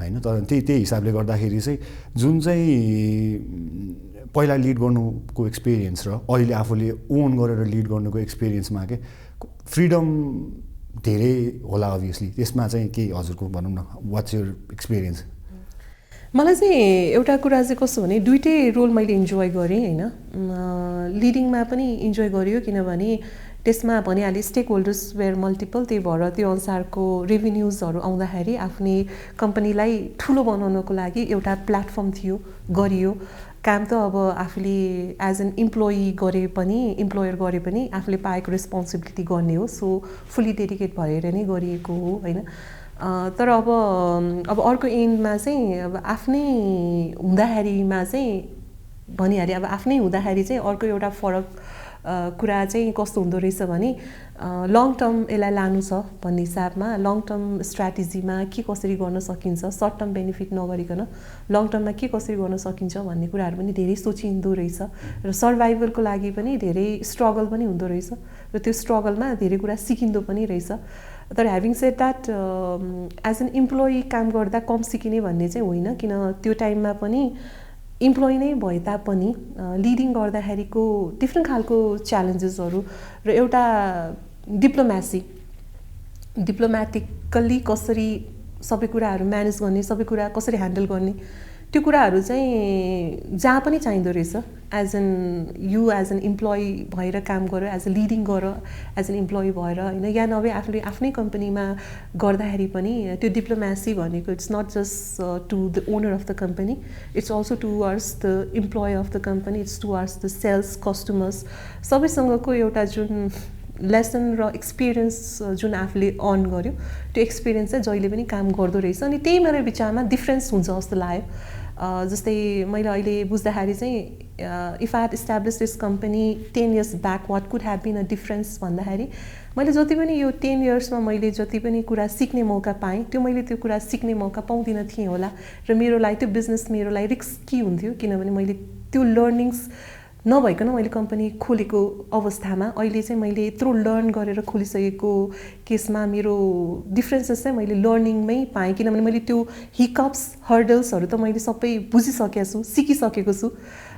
होइन। तर त्यही हिसाबले गर्दाखेरि चाहिँ जुन चाहिँ पहिला लिड गर्नुको एक्सपिरियन्स र अहिले आफूले ओन गरेर लिड गर्नुको एक्सपिरियन्समा के फ्रिडम धेरै होला अभियसली त्यसमा चाहिँ के हजुरको भनौँ न वाट्स योर एक्सपिरियन्स मलाई चाहिँ एउटा कुरा चाहिँ कस्तो भने दुईटै रोल मैले इन्जोय गरेँ होइन लिडिङमा पनि इन्जोय गरियो किनभने त्यसमा भनिहालेँ स्टेक होल्डर्स वेयर मल्टिपल त्यही भएर त्यो अनुसारको रेभिन्युजहरू आउँदाखेरि आफ्नै कम्पनीलाई ठुलो बनाउनको लागि एउटा प्लेटफर्म थियो गरियो काम त अब आफूले एज एन इम्प्लोइ गरे पनि इम्प्लोयर गरे पनि आफूले पाएको रेस्पोन्सिबिलिटी गर्ने हो सो फुल्ली डेडिकेट भएर नै गरिएको हो होइन तर अब अर्को एन्डमा चाहिँ अब आफ्नै हुँदाखेरिमा चाहिँ भनिहालेँ अब आफ्नै हुँदाखेरि चाहिँ अर्को एउटा फरक कुरा चाहिँ कस्तो हुँदो रहेछ भने लङ टर्म यसलाई लानु छ भन्ने हिसाबमा लङ टर्म स्ट्राटेजीमा के कसरी गर्न सकिन्छ सर्ट टर्म बेनिफिट नगरिकन लङ टर्ममा के कसरी गर्न सकिन्छ भन्ने कुराहरू पनि धेरै सोचिँदो रहेछ र सर्भाइभलको लागि पनि धेरै स्ट्रगल पनि हुँदो रहेछ र त्यो स्ट्रगलमा धेरै कुरा सिकिँदो पनि रहेछ तर having said that as an employee काम गर्दा कम सिकिने भन्ने चाहिँ होइन किन त्यो टाइममा पनि इम्प्लोइ नै भए तापनि लिडिङ गर्दाखेरिको डिफ्रेन्ट खालको च्यालेन्जेसहरू र एउटा डिप्लोमेटिकल्ली कसरी सबै कुराहरू म्यानेज गर्ने सबै कुरा कसरी ह्यान्डल गर्ने त्यो कुराहरू चाहिँ जहाँ पनि चाहिँदो रहेछ as an as an employee भएर काम गर एज अ लिडिङ गर एज एन इम्प्लोइ भएर होइन या नभए आफूले आफ्नै कम्पनीमा गर्दाखेरि पनि त्यो डिप्लोमेसी भनेको it's not just to the owner of the company it's also towards the employee of the company it's towards the sales customers सबैसँगको एउटा जुन लेसन र एक्सपिरियन्स जुन आफूले अर्न गर्यो त्यो एक्सपिरियन्स चाहिँ जहिले पनि काम गर्दो रहेछ अनि त्यही मेरो विचारमा डिफ्रेन्स हुन्छ जस्तो लाग्यो जस्तै मैले अहिले बुझ्दाखेरि चाहिँ if I had establish this company 10 years back what could have been a difference भन्दाखेरि मैले जति पनि यो 10 yearsमा मैले जति पनि कुरा सिक्ने मौका पाएँ त्यो मैले त्यो कुरा सिक्ने मौका पाउँदिनँ थिएँ होला र मेरो लागि त्यो बिजनेस मेरो लागि रिस्की हुन्थ्यो किनभने मैले त्यो लर्निङ्स नभइकन मैले कम्पनी खोलेको अवस्थामा अहिले चाहिँ मैले यत्रो लर्न गरेर खोलिसकेको केसमा मेरो डिफ्रेन्सेस चाहिँ मैले लर्निङमै पाएँ किनभने मैले त्यो हिकअप्स हर्डल्सहरू त मैले सबै बुझिसकेको छु सिकिसकेको छु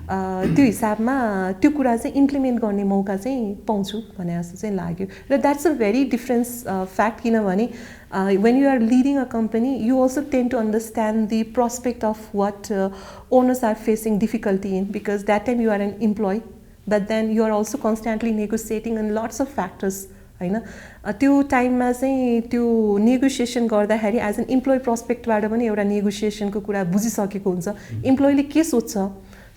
त्यो हिसाबमा त्यो कुरा चाहिँ इम्प्लिमेन्ट गर्ने मौका चाहिँ पाउँछु भने जस्तो चाहिँ लाग्यो र that's a very difference fact किनभने when you are leading a company, you also tend to understand the prospect of what owners are facing difficulty in because that time you are an employee, but then you are also constantly negotiating on lots of factors. होइन त्यो टाइममा चाहिँ त्यो negotiation गर्दाखेरि as an employee प्रस्पेक्टबाट पनि एउटा नेगोसिएसनको कुरा बुझिसकेको हुन्छ इम्प्लोइले के सोध्छ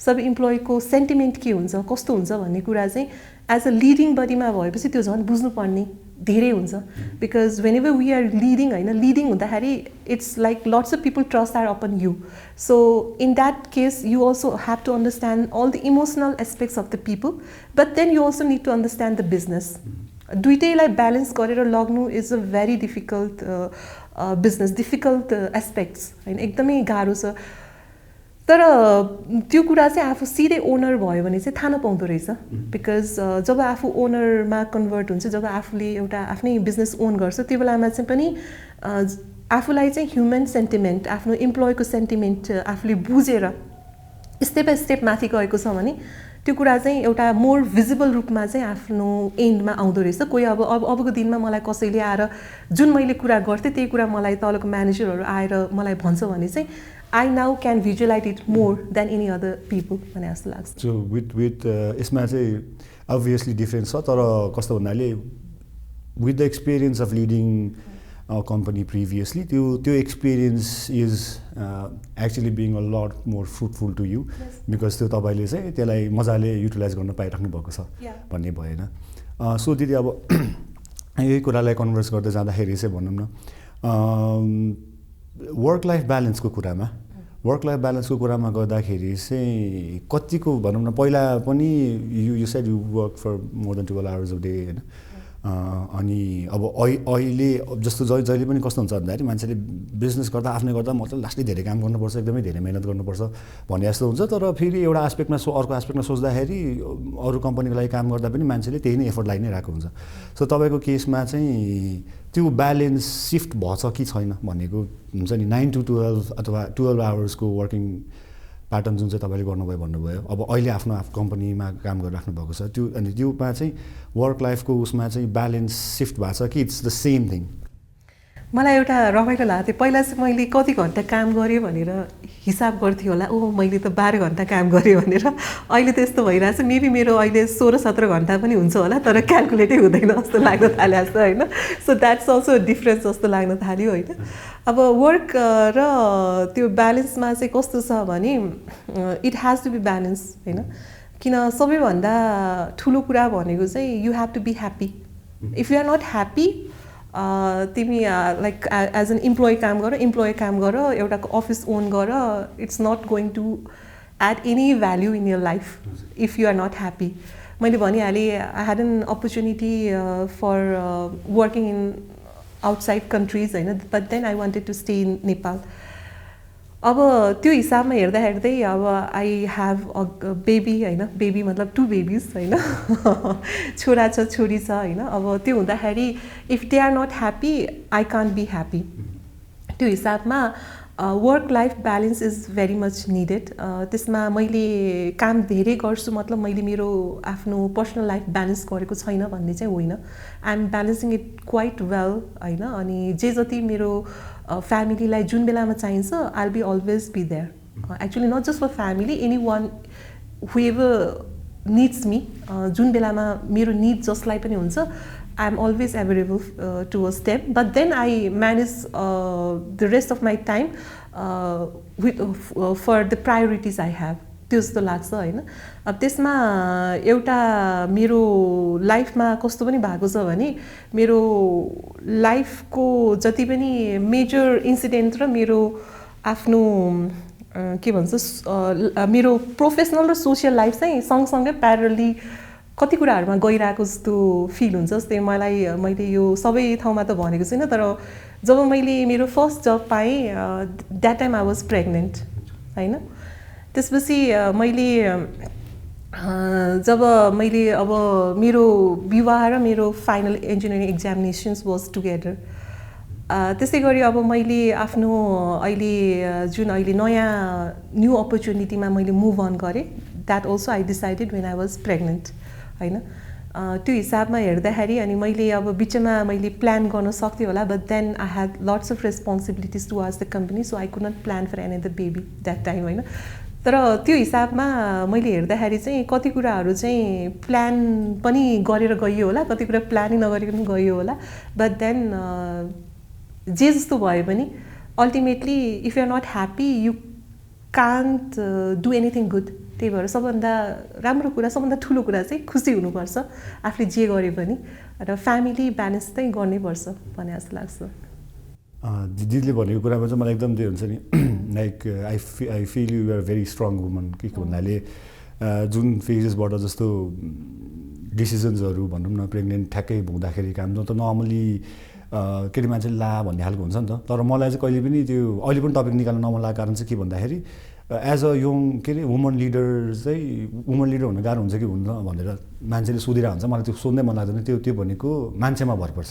सब इम्प्लोइको सेन्टिमेन्ट के हुन्छ कस्तो हुन्छ भन्ने कुरा चाहिँ एज अ लिडिङ बडीमा भएपछि त्यो झन् बुझ्नुपर्ने धेरै हुन्छ because whenever we are leading होइन लिडिङ हुँदाखेरि it's like lots of people trust are upon you so in that case you also have to understand all the emotional aspects of the people but then you also need to understand the business दुइटैलाई balance गरेर लग्नु is a very difficult business difficult aspects होइन एकदमै गाह्रो छ तर त्यो कुरा चाहिँ आफू सिधै ओनर भयो भने चाहिँ थाहा नपाउँदो रहेछ बिकज जब आफू ओनरमा कन्भर्ट हुन्छ जब आफूले एउटा आफ्नै बिजनेस ओन गर्छ त्यो बेलामा चाहिँ पनि आफूलाई चाहिँ ह्युमन सेन्टिमेन्ट आफ्नो इम्प्लोइको सेन्टिमेन्ट आफूले बुझेर स्टेप बाई स्टेप माथि गएको छ भने त्यो कुरा चाहिँ एउटा मोर भिजिबल रूपमा चाहिँ आफ्नो एन्डमा आउँदो रहेछ कोही अबको दिनमा मलाई कसैले आएर जुन मैले कुरा गर्थेँ त्यही कुरा मलाई तलको म्यानेजरहरू आएर मलाई भन्छ भने चाहिँ I now can visualize it more than any other people भने जस्तो लाग्छ सो विथ यसमा चाहिँ अभियसली डिफ्रेन्स छ तर कस्तो भन्नाले with the experience of leading company previously त्यो experience is actually being a lot more fruitful to you because त्यो तपाईँले चाहिँ त्यसलाई मजाले युटिलाइज गर्न पाइराख्नु भएको छ भन्ने भएन सो दिदी अब यही कुरालाई कन्भर्स गर्दै जाँदाखेरि चाहिँ भनौँ न वर्क लाइफ ब्यालेन्सको कुरामा गर्दाखेरि चाहिँ कतिको भनौँ न पहिला पनि you said you work for more than 12 hours a day होइन अनि अब अहिले जस्तो जहिले पनि कस्तो हुन्छ भन्दाखेरि मान्छेले बिजनेस गर्दा आफ्नै गर्दा मतलब लास्टै धेरै काम गर्नुपर्छ एकदमै धेरै मेहनत गर्नुपर्छ भन्ने जस्तो हुन्छ तर फेरि एउटा एस्पेक्टमा अर्को एस्पेक्टमा सोच्दाखेरि अरू कम्पनीको लागि काम गर्दा पनि मान्छेले त्यही नै एफर्ट लागि नै रहेको हुन्छ सो तपाईँको केसमा चाहिँ त्यो ब्यालेन्स सिफ्ट भछ कि छैन भनेको हुन्छ नि 9 to 12 अथवा 12 hours वर्किङ प्याटर्न जुन चाहिँ तपाईँले गर्नुभयो भन्नुभयो अब अहिले आफ्नो कम्पनीमा काम गरिराख्नु भएको छ त्यो अनि त्योमा चाहिँ वर्क लाइफको उसमा चाहिँ ब्यालेन्स सिफ्ट भएको छ कि इट्स द सेम थिङ मलाई एउटा रमाइलो लाग्थ्यो पहिला चाहिँ मैले कति घन्टा काम गरेँ भनेर हिसाब गर्थेँ होला ओह मैले त 12 घन्टा काम गरेँ भनेर अहिले त यस्तो भइरहेछ मेबी मेरो अहिले 16-17 घन्टा पनि हुन्छ होला तर क्यालकुलेटै हुँदैन जस्तो लाग्न थालेको छ होइन सो द्याट्स अल्सो डिफरेन्स जस्तो लाग्न थाल्यो होइन अब वर्क र त्यो ब्यालेन्समा चाहिँ कस्तो छ भने it has to be balance होइन किन सबैभन्दा ठुलो कुरा भनेको चाहिँ you have to be happy if you are not happy तिमी लाइक एज एन इम्प्लोइ काम गर एउटा अफिस ओन गर it's not going to add any value in your life if you are not happy मैले भनिहालेँ I had an opportunity for working in outside countries होइन but then I wanted to stay in Nepal अब त्यो हिसाबमा हेर्दै अब I have a baby होइन baby मतलब 2 बेबिज होइन छोरा छ छोरी छ होइन अब त्यो हुँदाखेरि if they are not happy I can't be happy त्यो हिसाबमा work life balance is very much needed त्यसमा मैले काम धेरै गर्छु मतलब मैले मेरो आफ्नो पर्सनल लाइफ ब्यालेन्स गरेको छैन भन्ने चाहिँ होइन I am balancing it quite well होइन अनि जे जति मेरो फ्यामिलीलाई जुन बेलामा चाहिन्छ I be always be there actually not just for family anyone whoever needs me जुन बेलामा मेरो निड जसलाई पनि हुन्छ I am always available towards them, but then I manage the rest of my time for the priorities I have. त्यो जस्तो लाग्छ होइन अब त्यसमा एउटा मेरो लाइफमा कस्तो पनि भएको छ भने मेरो लाइफको जति पनि मेजर इन्सिडेन्ट र मेरो आफ्नो के भन्छ मेरो प्रोफेसनल र सोसियल लाइफ चाहिँ सँगसँगै प्यारलली कति कुराहरुमा गइरहेको जस्तो फिल हुन्छ जस्तै मैले यो सबै ठाउँमा त भनेको छैन तर जब मैले मेरो फर्स्ट जब पाएँ that time I was pregnant हैन त्यसपछि मैले जब मैले अब मेरो विवाह र मेरो फाइनल इन्जिनियरिङ एक्जामिनेसन्स वाज टुगेदर त्यसै गरी अब मैले आफ्नो अहिले जुन अहिले नयाँ न्यू अपर्च्युनिटीमा मैले मुभ अन गरेँ that also I decided when I was pregnant हैन त्यो हिसाबमा हेर्दाखेरि अनि मैले अब बिचमा मैले प्लान गर्न सक्थेँ होला but then I had lots of responsibilities towards the company so I could not plan for any other baby that time हैन तर त्यो हिसाबमा मैले हेर्दाखेरि चाहिँ कति कुराहरू चाहिँ प्लान पनि गरेर गइयो होला कति कुरा प्लानै नगरिकन गइयो होला बट देन जे जस्तो भए पनि ultimately if you are not happy you can't do anything good त्यही भएर सबभन्दा राम्रो कुरा सबभन्दा ठुलो कुरा चाहिँ खुसी हुनुपर्छ आफूले जे गरे पनि र फ्यामिली ब्यालेन्स चाहिँ गर्नैपर्छ भने जस्तो लाग्छ दिदीले भनेको कुरामा चाहिँ मलाई एकदम त्यो हुन्छ नि like I feel you are very strong woman के भन्नाले जुन फेजेसबाट जस्तो डिसिजन्सहरू भनौँ न प्रेग्नेन्ट ठ्याक्कै हुँदाखेरि काम त नर्मली केटी मान्छेले ला भन्ने खालको हुन्छ नि त तर मलाई चाहिँ कहिले पनि त्यो अहिले पनि टपिक निकाल्न नमन लागेको कारण चाहिँ के भन्दाखेरि एज अ यङ के अरे वुमन लिडर चाहिँ वुमन लिडर हुन गाह्रो हुन्छ कि हुन्न भनेर मान्छेले सोधिरहेको हुन्छ मलाई त्यो सोध्नै मन लाग्दैन त्यो भनेको मान्छेमा भर पर्छ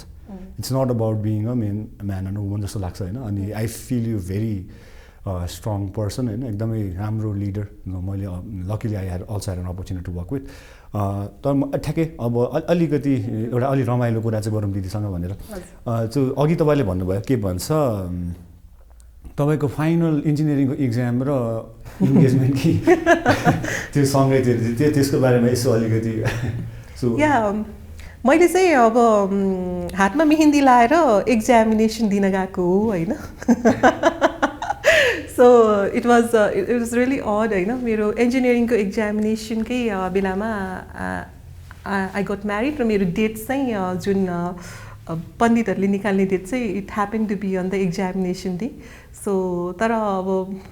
it's not about being a man and woman जस्तो लाग्छ होइन अनि I feel you very strong person होइन एकदमै राम्रो लिडर मैले luckily I had also had an opportunity to work with तर ठ्याक्कै अब अलिकति एउटा अलि रमाइलो कुरा चाहिँ गरौँ दिदीसँग भनेर त्यो अघि तपाईँले भन्नुभयो के भन्छ तपाईँको फाइनल इन्जिनियरिङको इक्जाम र इन्गेजमेन्ट कि त्यो सँगै थियो त्यसको बारेमा यसो अलिकति या मैले चाहिँ अब हातमा मेहेन्दी लाएर एक्जामिनेसन दिन गएको हो होइन so it was really odd होइन मेरो इन्जिनियरिङको एक्जामिनेसनकै बेलामा आई गट म्यारिड र मेरो डेट चाहिँ जुन पण्डितहरूले निकाल्ने डेट चाहिँ it happen to be on the examination day so तर अब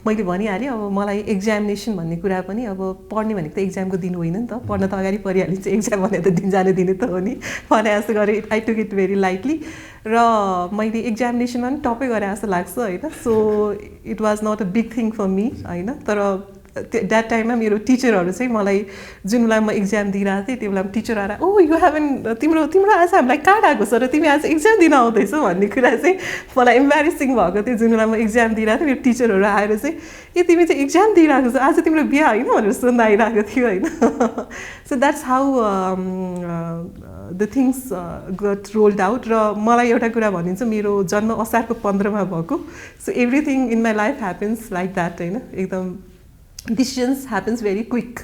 मैले भनिहालेँ अब मलाई एक्जामिनेसन भन्ने कुरा पनि अब पढ्ने भनेको त एक्जामको दिन होइन नि त पढ्न त अगाडि परिहालिन्छ एक्जाम भने त दिन जाने दिने त हो नि भने जस्तो गरेँ I took it very lightly र मैले एक्जामिनेसनमा पनि टपै गरे जस्तो लाग्छ होइन so it was not a big thing for me होइन तर द्याट टाइममा मेरो टिचरहरू चाहिँ मलाई जुन बेला म एक्जाम दिइरहेको थिएँ त्यो बेला टिचर आएर ओ यु हेभन तिम्रो आज हामीलाई कार्ड आएको छ र तिमी आज एक्जाम दिन आउँदैछौ भन्ने कुरा चाहिँ मलाई इम्बारेसिङ भएको थियो जुन बेला म एक्जाम दिइरहेको थिएँ मेरो टिचरहरू आएर चाहिँ ए तिमी चाहिँ एक्जाम दिइरहेको छ आज तिम्रो बिहा होइन भनेर सोध्न आइरहेको थियो होइन so that's how the things got rolled out र मलाई एउटा कुरा भनिन्छ मेरो जन्म असारको 15मा भएको so everything in my life happens like that होइन एकदम decisions happens very quick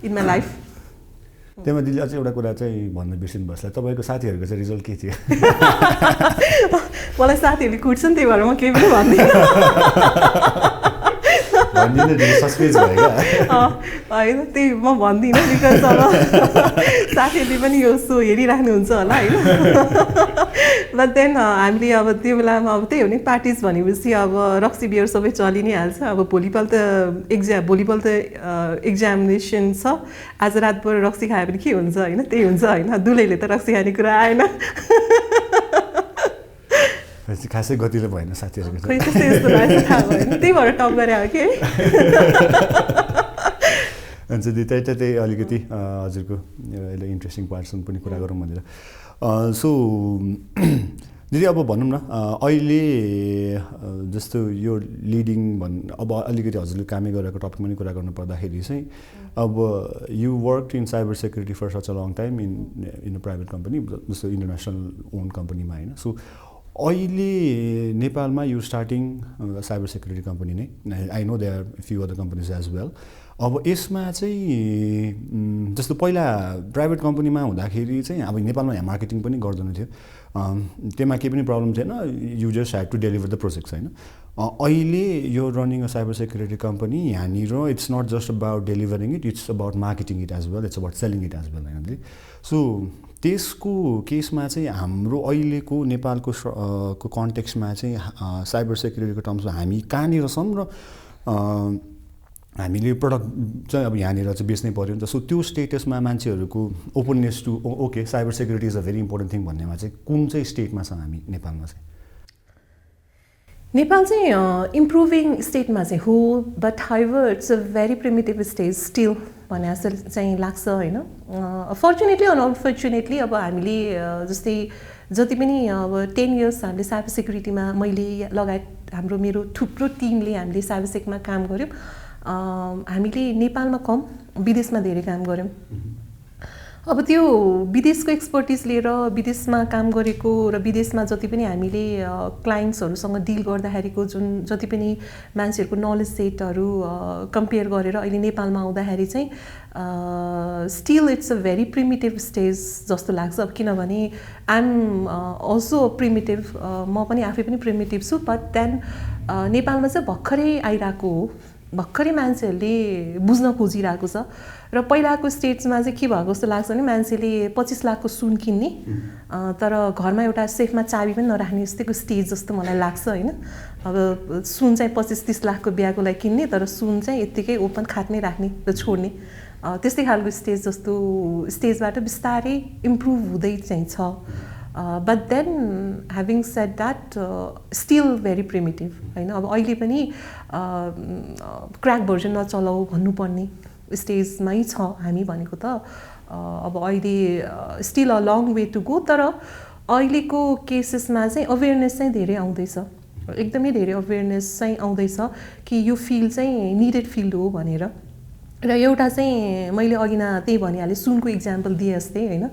in my life त्यहीमा दिदी अझै एउटा कुरा चाहिँ भन्न बिर्सिनु भएछ तपाईँको साथीहरूको चाहिँ रिजल्ट के थियो मलाई साथीहरूले कुट्छन् त्यही भएर म केही पनि भन्दिनँ होइन त्यही म भन्दिनँ बिकज अब साथीहरूले पनि यो सो हेरिराख्नुहुन्छ होला होइन बट देन हामीले अब त्यो बेलामा अब त्यही हो नि पार्टिज भनेपछि अब रक्सी बियर सबै चलि नै हाल्छ अब भोलिपल्ट एक्जामिनेसन छ आज रातभर रक्सी खायो भने के हुन्छ होइन त्यही हुन्छ होइन दुलैले त रक्सी खाने कुरा आएन खासै गतिलो भएन साथीहरूको खै त्यस्तै यस्तो लाग्छ थाहा भएन त्यही भएर टप गरे हो कि हुन्छ दिदी त्यही अलिकति हजुरको एउटा इन्ट्रेस्टिङ पार्टसँग पनि कुरा गरौँ भनेर सो दिदी अब भनौँ न अहिले जस्तो यो लिडिङ अब अलिकति हजुरले कामै गरेको टपिकमा पनि कुरा गर्नु पर्दाखेरि चाहिँ अब you work in cyber security for such a long time in a private company जस्तो इन्टरनेसनल ओन कम्पनीमा होइन सो अहिले नेपालमा you starting cyber security company नै I know there few other companies as well अब यसमा चाहिँ जस्तो पहिला प्राइभेट कम्पनीमा हुँदाखेरि चाहिँ अब नेपालमा यहाँ मार्केटिङ पनि गर्दैन थियो त्यसमा केही पनि प्रब्लम थिएन you just have to deliver the projects होइन अहिले यो running a cyber security company यहाँनिर it's not just about delivering it it's about marketing it as well it's about selling it as well होइन so त्यसको केसमा चाहिँ हाम्रो अहिलेको नेपालको को कन्टेक्स्टमा चाहिँ साइबर सेक्युरिटीको टर्म्समा हामी कहाँनिर छौँ र हामीले प्रडक्ट चाहिँ अब यहाँनिर चाहिँ बेच्नै पऱ्यो नि त सो त्यो स्टेटसमा मान्छेहरूको openness to okay cyber security is a very important thing भन्नेमा चाहिँ कुन चाहिँ स्टेटमा छ हामी नेपालमा चाहिँ नेपाल चाहिँ इम्प्रुभिङ स्टेटमा चाहिँ हो but however it's a very primitive stage still भन्ने जस्तो चाहिँ लाग्छ होइन फर्चुनेटली अन अनफर्चुनेटली अब हामीले जस्तै जति पनि अब 10 इयर्स हामीले साइबर सेक्युरिटीमा मैले लगायत मेरो थुप्रो टिमले हामीले साइबर सेक्युरिटीमा काम गऱ्यौँ हामीले नेपालमा कम विदेशमा धेरै काम गऱ्यौँ अब त्यो विदेशको एक्सपर्टिज लिएर विदेशमा काम गरेको र विदेशमा जति पनि हामीले क्लाइन्ट्सहरूसँग डिल गर्दाखेरिको जति पनि मान्छेहरूको नलेज सेटहरू कम्पेयर गरेर अहिले नेपालमा आउँदाखेरि चाहिँ still it's a very primitive stage जस्तो लाग्छ अब किनभने आइएम अल्सो प्रिमिटिभ म पनि आफै पनि प्रिमिटिभ छु बट देन नेपालमा चाहिँ भर्खरै आइरहेको हो भर्खरै मान्छेहरूले बुझ्न खोजिरहेको छ र पहिलाको स्टेट्समा चाहिँ के भएको जस्तो लाग्छ भने मान्छेले 25 लाखको सुन किन्ने तर घरमा एउटा सेफमा चाबी पनि नराख्ने जस्तैको स्टेज जस्तो मलाई लाग्छ होइन अब सुन चाहिँ 25-30 लाखको बिहाको लागि किन्ने तर सुन चाहिँ यत्तिकै ओपन खाट्नै राख्ने र छोड्ने त्यस्तै खालको स्टेज जस्तो स्टेजबाट बिस्तारै इम्प्रुभ हुँदै चाहिँ छ but then having said that still very primitive होइन अब अहिले पनि क्र्याक भर्जन नचलाऊ भन्नुपर्ने स्टेजमै छ हामी भनेको त अब अहिले still a long way to go तर अहिलेको केसेसमा चाहिँ अवेरनेस चाहिँ धेरै आउँदैछ एकदमै धेरै अवेरनेस चाहिँ आउँदैछ कि यो फिल्ड चाहिँ निडेड फिल्ड हो भनेर र एउटा चाहिँ मैले अघि न त्यही भनिहालेँ सुनको इक्जाम्पल दिए जस्तै होइन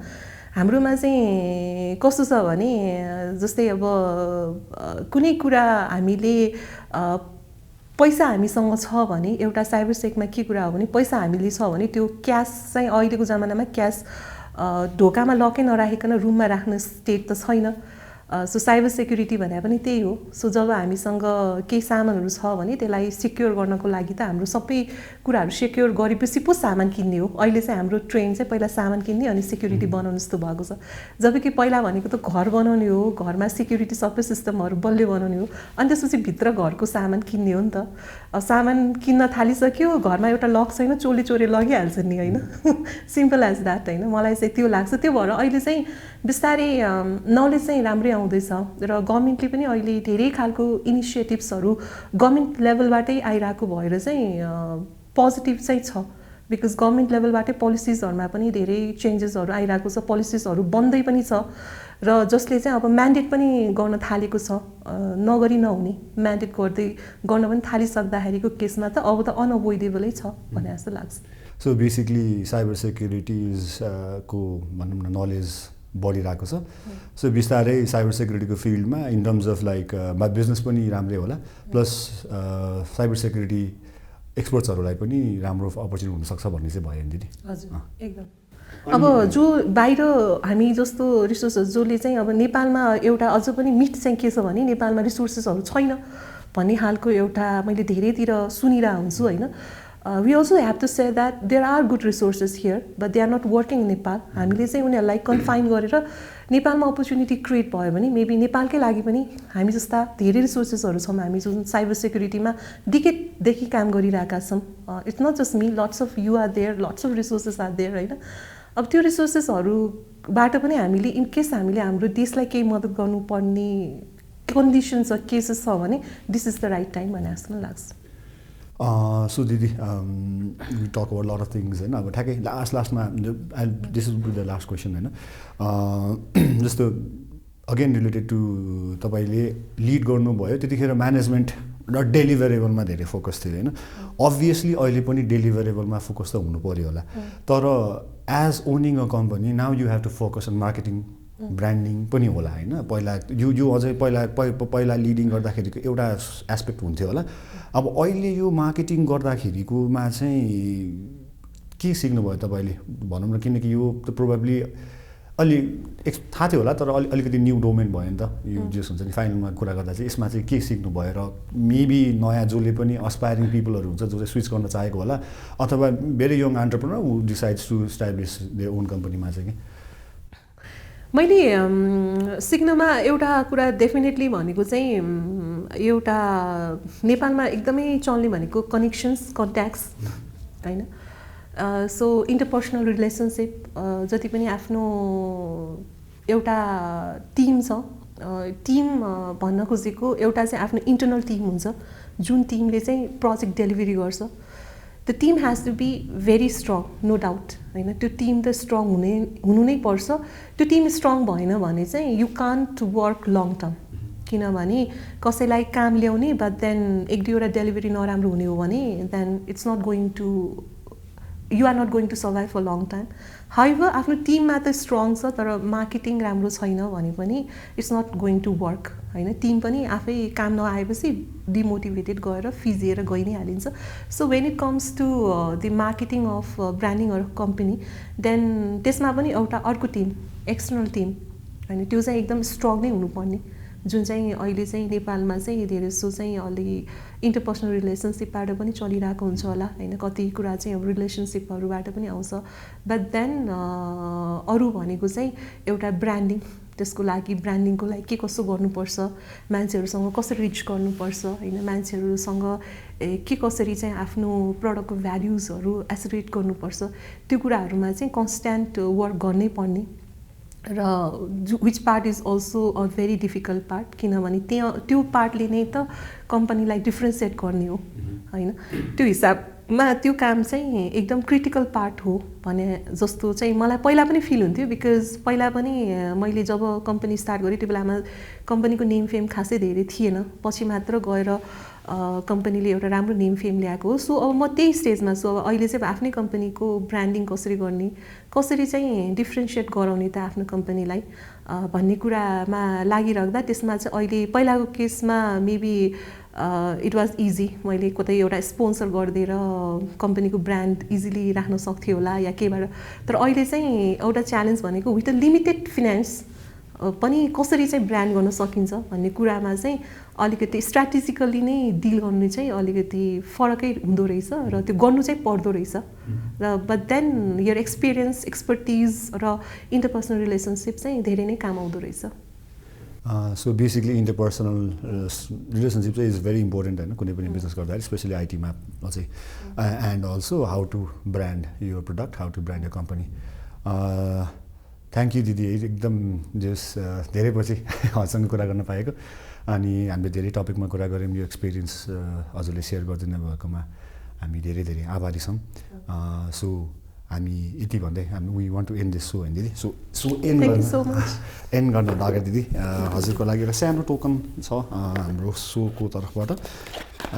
हाम्रोमा चाहिँ कस्तो छ भने जस्तै अब कुनै कुरा हामीले पैसा हामीसँग छ भने एउटा साइबर सेकमा के कुरा हो भने पैसा हामीले छ भने त्यो क्यास चाहिँ अहिलेको जमानामा क्यास ढोकामा लकै नराखिकन रुममा राख्ने स्टेट त छैन सो साइबर सेक्युरिटी भने पनि त्यही हो सो जब हामीसँग केही सामानहरू छ भने त्यसलाई सिक्योर गर्नको लागि त हाम्रो सबै कुराहरू सिक्योर गरेपछि पो सामान किन्ने हो अहिले चाहिँ हाम्रो ट्रेन्ड चाहिँ पहिला सामान किन्ने अनि सेक्युरिटी बनाउनु जस्तो भएको छ जबकि पहिला भनेको त घर बनाउने हो घरमा सिक्युरिटी सबै सिस्टमहरू बलियो बनाउने हो अनि त्यसपछि भित्र घरको सामान किन्ने हो नि त सामान किन्न थालिसक्यो घरमा एउटा लक छैन चोरी लगिहाल्छ नि होइन सिम्पल एज द्याट होइन मलाई चाहिँ त्यो लाग्छ त्यो भएर अहिले चाहिँ बिस्तारै नलेज चाहिँ राम्रै आउँदैछ र गभर्मेन्टले पनि अहिले धेरै खालको इनिसिएटिभ्सहरू गभर्मेन्ट लेभलबाटै आइरहेको भएर चाहिँ पोजिटिभ चाहिँ छ बिकज गभर्मेन्ट लेभलबाटै पोलिसिजहरूमा पनि धेरै चेन्जेसहरू आइरहेको छ पोलिसिसहरू बन्दै पनि छ र जसले चाहिँ अब म्यान्डेट पनि गर्न थालेको छ नगरी नहुने म्यान्डेट गर्न पनि थालिसक्दाखेरिको केसमा त अब त अनअभोइडेबलै छ भने जस्तो लाग्छ सो बेसिकली साइबर सेक्युरिटिज को भनौँ न नलेज बढिरहेको छ सो बिस्तारै साइबर सेक्युरिटीको फिल्डमा in terms of like business पनि राम्रै होला प्लस साइबर सेक्युरिटी एक्सपर्ट्सहरूलाई पनि राम्रो अपर्च्युनिटी हुनसक्छ भन्ने चाहिँ भयो नि दिदी हजुर एकदम अब जो बाहिर हामी जस्तो रिसोर्सेस जसले चाहिँ अब नेपालमा एउटा अझ पनि मिथ चाहिँ के छ भने नेपालमा रिसोर्सेसहरू छैन भन्ने खालको एउटा मैले धेरैतिर सुनिरहेको हुन्छु होइन we also have to say that there are good resources here but they are not working in Nepal हामीले चाहिँ उनीहरूलाई कन्फाइन गरेर नेपालमा अपर्च्युनिटी क्रिएट भयो भने मेबी नेपालकै लागि पनि हामी जस्ता धेरै रिसोर्सेसहरू छौँ हामी जुन साइबर सेक्युरिटीमा डिकेटदेखि काम गरिरहेका छौँ it's not just me lots of you are there lots of resources are there होइन अब त्यो रिसोर्सेसहरूबाट पनि हामीले इनकेस हामीले हाम्रो देशलाई केही मद्दत गर्नुपर्ने कन्डिसन्स केसेस छ भने this is the right time भन्ने जस्तो लाग्छ So Didi, we talk about a lot of things होइन अब ठ्याक्कै लास्टमा this is the last question होइन जस्तो अगेन रिलेटेड टु तपाईँले लिड गर्नुभयो त्यतिखेर म्यानेजमेन्ट र डेलिभरेबलमा धेरै फोकस थियो होइन अभियसली अहिले पनि डेलिभरेबलमा फोकस त हुनु पऱ्यो होला तर as owning a company now you have to focus on marketing branding पनि होला होइन पहिला यो अझै पहिला लिडिङ गर्दाखेरिको एउटा एस्पेक्ट हुन्थ्यो होला अब अहिले यो मार्केटिङ गर्दाखेरिकोमा चाहिँ के सिक्नुभयो तपाईँले भनौँ न किनकि यो त प्रोबेबली अलि थाहा थियो होला तर अलिकति न्यू डोमेन भयो नि त यो जस हुन्छ नि फाइनलमा कुरा गर्दा चाहिँ यसमा चाहिँ के सिक्नुभयो र मेबी नयाँ जसले पनि अस्पायरिङ पिपलहरू हुन्छ जो चाहिँ स्विच गर्न चाहेको होला अथवा very young entrepreneur who decides to establish their own कम्पनीमा चाहिँ कि मैले सिक्नमा एउटा कुरा डेफिनेटली भनेको चाहिँ एउटा नेपालमा एकदमै चल्ने भनेको कनेक्सन्स कन्ट्याक्ट्स होइन सो इन्टरपर्सनल रिलेसनसिप जति पनि आफ्नो एउटा टिम छ टिम भन्न खोजेको एउटा चाहिँ आफ्नो इन्टरनल टिम हुन्छ जुन टिमले चाहिँ प्रोजेक्ट डेलिभरी गर्छ The team has to be very strong, no doubt. होइन त्यो टिम त स्ट्रङ हुनु नै पर्छ त्यो टिम स्ट्रङ भएन भने चाहिँ you can't work long term किनभने कसैलाई काम ल्याउने बट देन एक दुईवटा डेलिभरी नराम्रो हुने हो भने then it's not going to you are not going to survive for long time however आफ्नो टिममा त स्ट्रङ छ तर मार्केटिङ राम्रो छैन भने पनि it's not going to work होइन टिम पनि आफै काम नआएपछि डिमोटिभेटेड गएर फिजिएर गइ नै हालिन्छ so when it comes to the marketing of branding or company then त्यसमा पनि एउटा अर्को टिम एक्सटर्नल टिम होइन त्यो चाहिँ एकदम स्ट्रङ नै हुनुपर्ने जुन चाहिँ अहिले चाहिँ नेपालमा चाहिँ धेरै जसो चाहिँ अलि इन्टरपर्सनल रिलेसनसिपबाट पनि चलिरहेको हुन्छ होला होइन कति कुरा चाहिँ अब रिलेसनसिपहरूबाट पनि आउँछ बट देन अरू भनेको चाहिँ एउटा ब्रान्डिङ त्यसको लागि ब्रान्डिङको लागि के कसो गर्नुपर्छ मान्छेहरूसँग कसरी रिच गर्नुपर्छ होइन मान्छेहरूसँग के कसरी चाहिँ आफ्नो प्रडक्टको भ्याल्युजहरू एसोसिएट गर्नुपर्छ त्यो कुराहरूमा चाहिँ कन्स्ट्यान्ट वर्क गर्नै पर्ने र which part is also a very difficult part किनभने त्यो पार्टले नै त कम्पनीलाई डिफ्रेन्सिएट गर्ने हो होइन त्यो हिसाबमा त्यो काम चाहिँ एकदम क्रिटिकल पार्ट हो भने जस्तो चाहिँ मलाई पहिला पनि फिल हुन्थ्यो बिकज पहिला पनि मैले जब कम्पनी स्टार्ट गरेँ त्यो बेलामा कम्पनीको नेम फेम खासै धेरै थिएन पछि मात्र गएर कम्पनीले एउटा राम्रो नेम फेम ल्याएको हो सो अब म त्यही स्टेजमा छु अब अहिले चाहिँ आफ्नै कम्पनीको ब्रान्डिङ कसरी गर्ने कसरी चाहिँ डिफ्रेन्सिएट गराउने त आफ्नो कम्पनीलाई भन्ने कुरामा लागिराख्दा त्यसमा चाहिँ अहिले पहिलाको केसमा मेबी इट वाज इजी मैले कतै एउटा स्पोन्सर गरिदिएर कम्पनीको ब्रान्ड इजिली राख्न सक्थेँ होला या केबाट तर अहिले चाहिँ एउटा च्यालेन्ज भनेको विथ अ लिमिटेड फिनान्स पनि कसरी चाहिँ ब्रान्ड गर्न सकिन्छ भन्ने कुरामा चाहिँ अलिकति स्ट्राटेजिकली नै डिल गर्नु चाहिँ अलिकति फरकै हुँदो रहेछ र त्यो गर्नु चाहिँ पर्दो रहेछ र but then your experience expertise र इन्टरपर्सनल रिलेसनसिप चाहिँ धेरै नै काम आउँदो रहेछ so basically interpersonal relationship is very भेरी इम्पोर्टेन्ट होइन कुनै पनि बिजनेस गर्दाखेरि स्पेसली आइटीमा अझै and also how to brand your product how to brand your company thank you दिदी एकदम जस धेरै पछि हजुरसँग कुरा गर्न पाएको अनि हामीले धेरै टपिकमा कुरा गऱ्यौँ यो एक्सपिरियन्स हजुरले सेयर गरिदिनु भएकोमा हामी धेरै धेरै आभारी छौँ सो हामी यति भन्दै हामी we want to end this so होइन दिदी सो एन्ड गर्नुभन्दा अगाडि दिदी हजुरको लागि एउटा सानो टोकन छ हाम्रो सोको तर्फबाट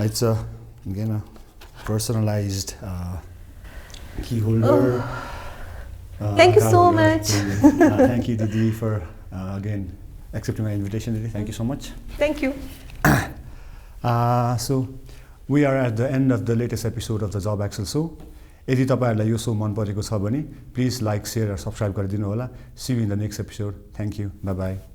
it's a personalized key holder Thank you so much. Thank you, Didi, for again accepting my invitation, Didi. Thank you so much. Thank you. So, we are at the end of the latest episode of the JobAxle Show. यदि तपाईहरुलाई यो show मन परेको छ भने please like, share र subscribe गरिदिनु होला. See you in the next episode. Thank you. Bye bye.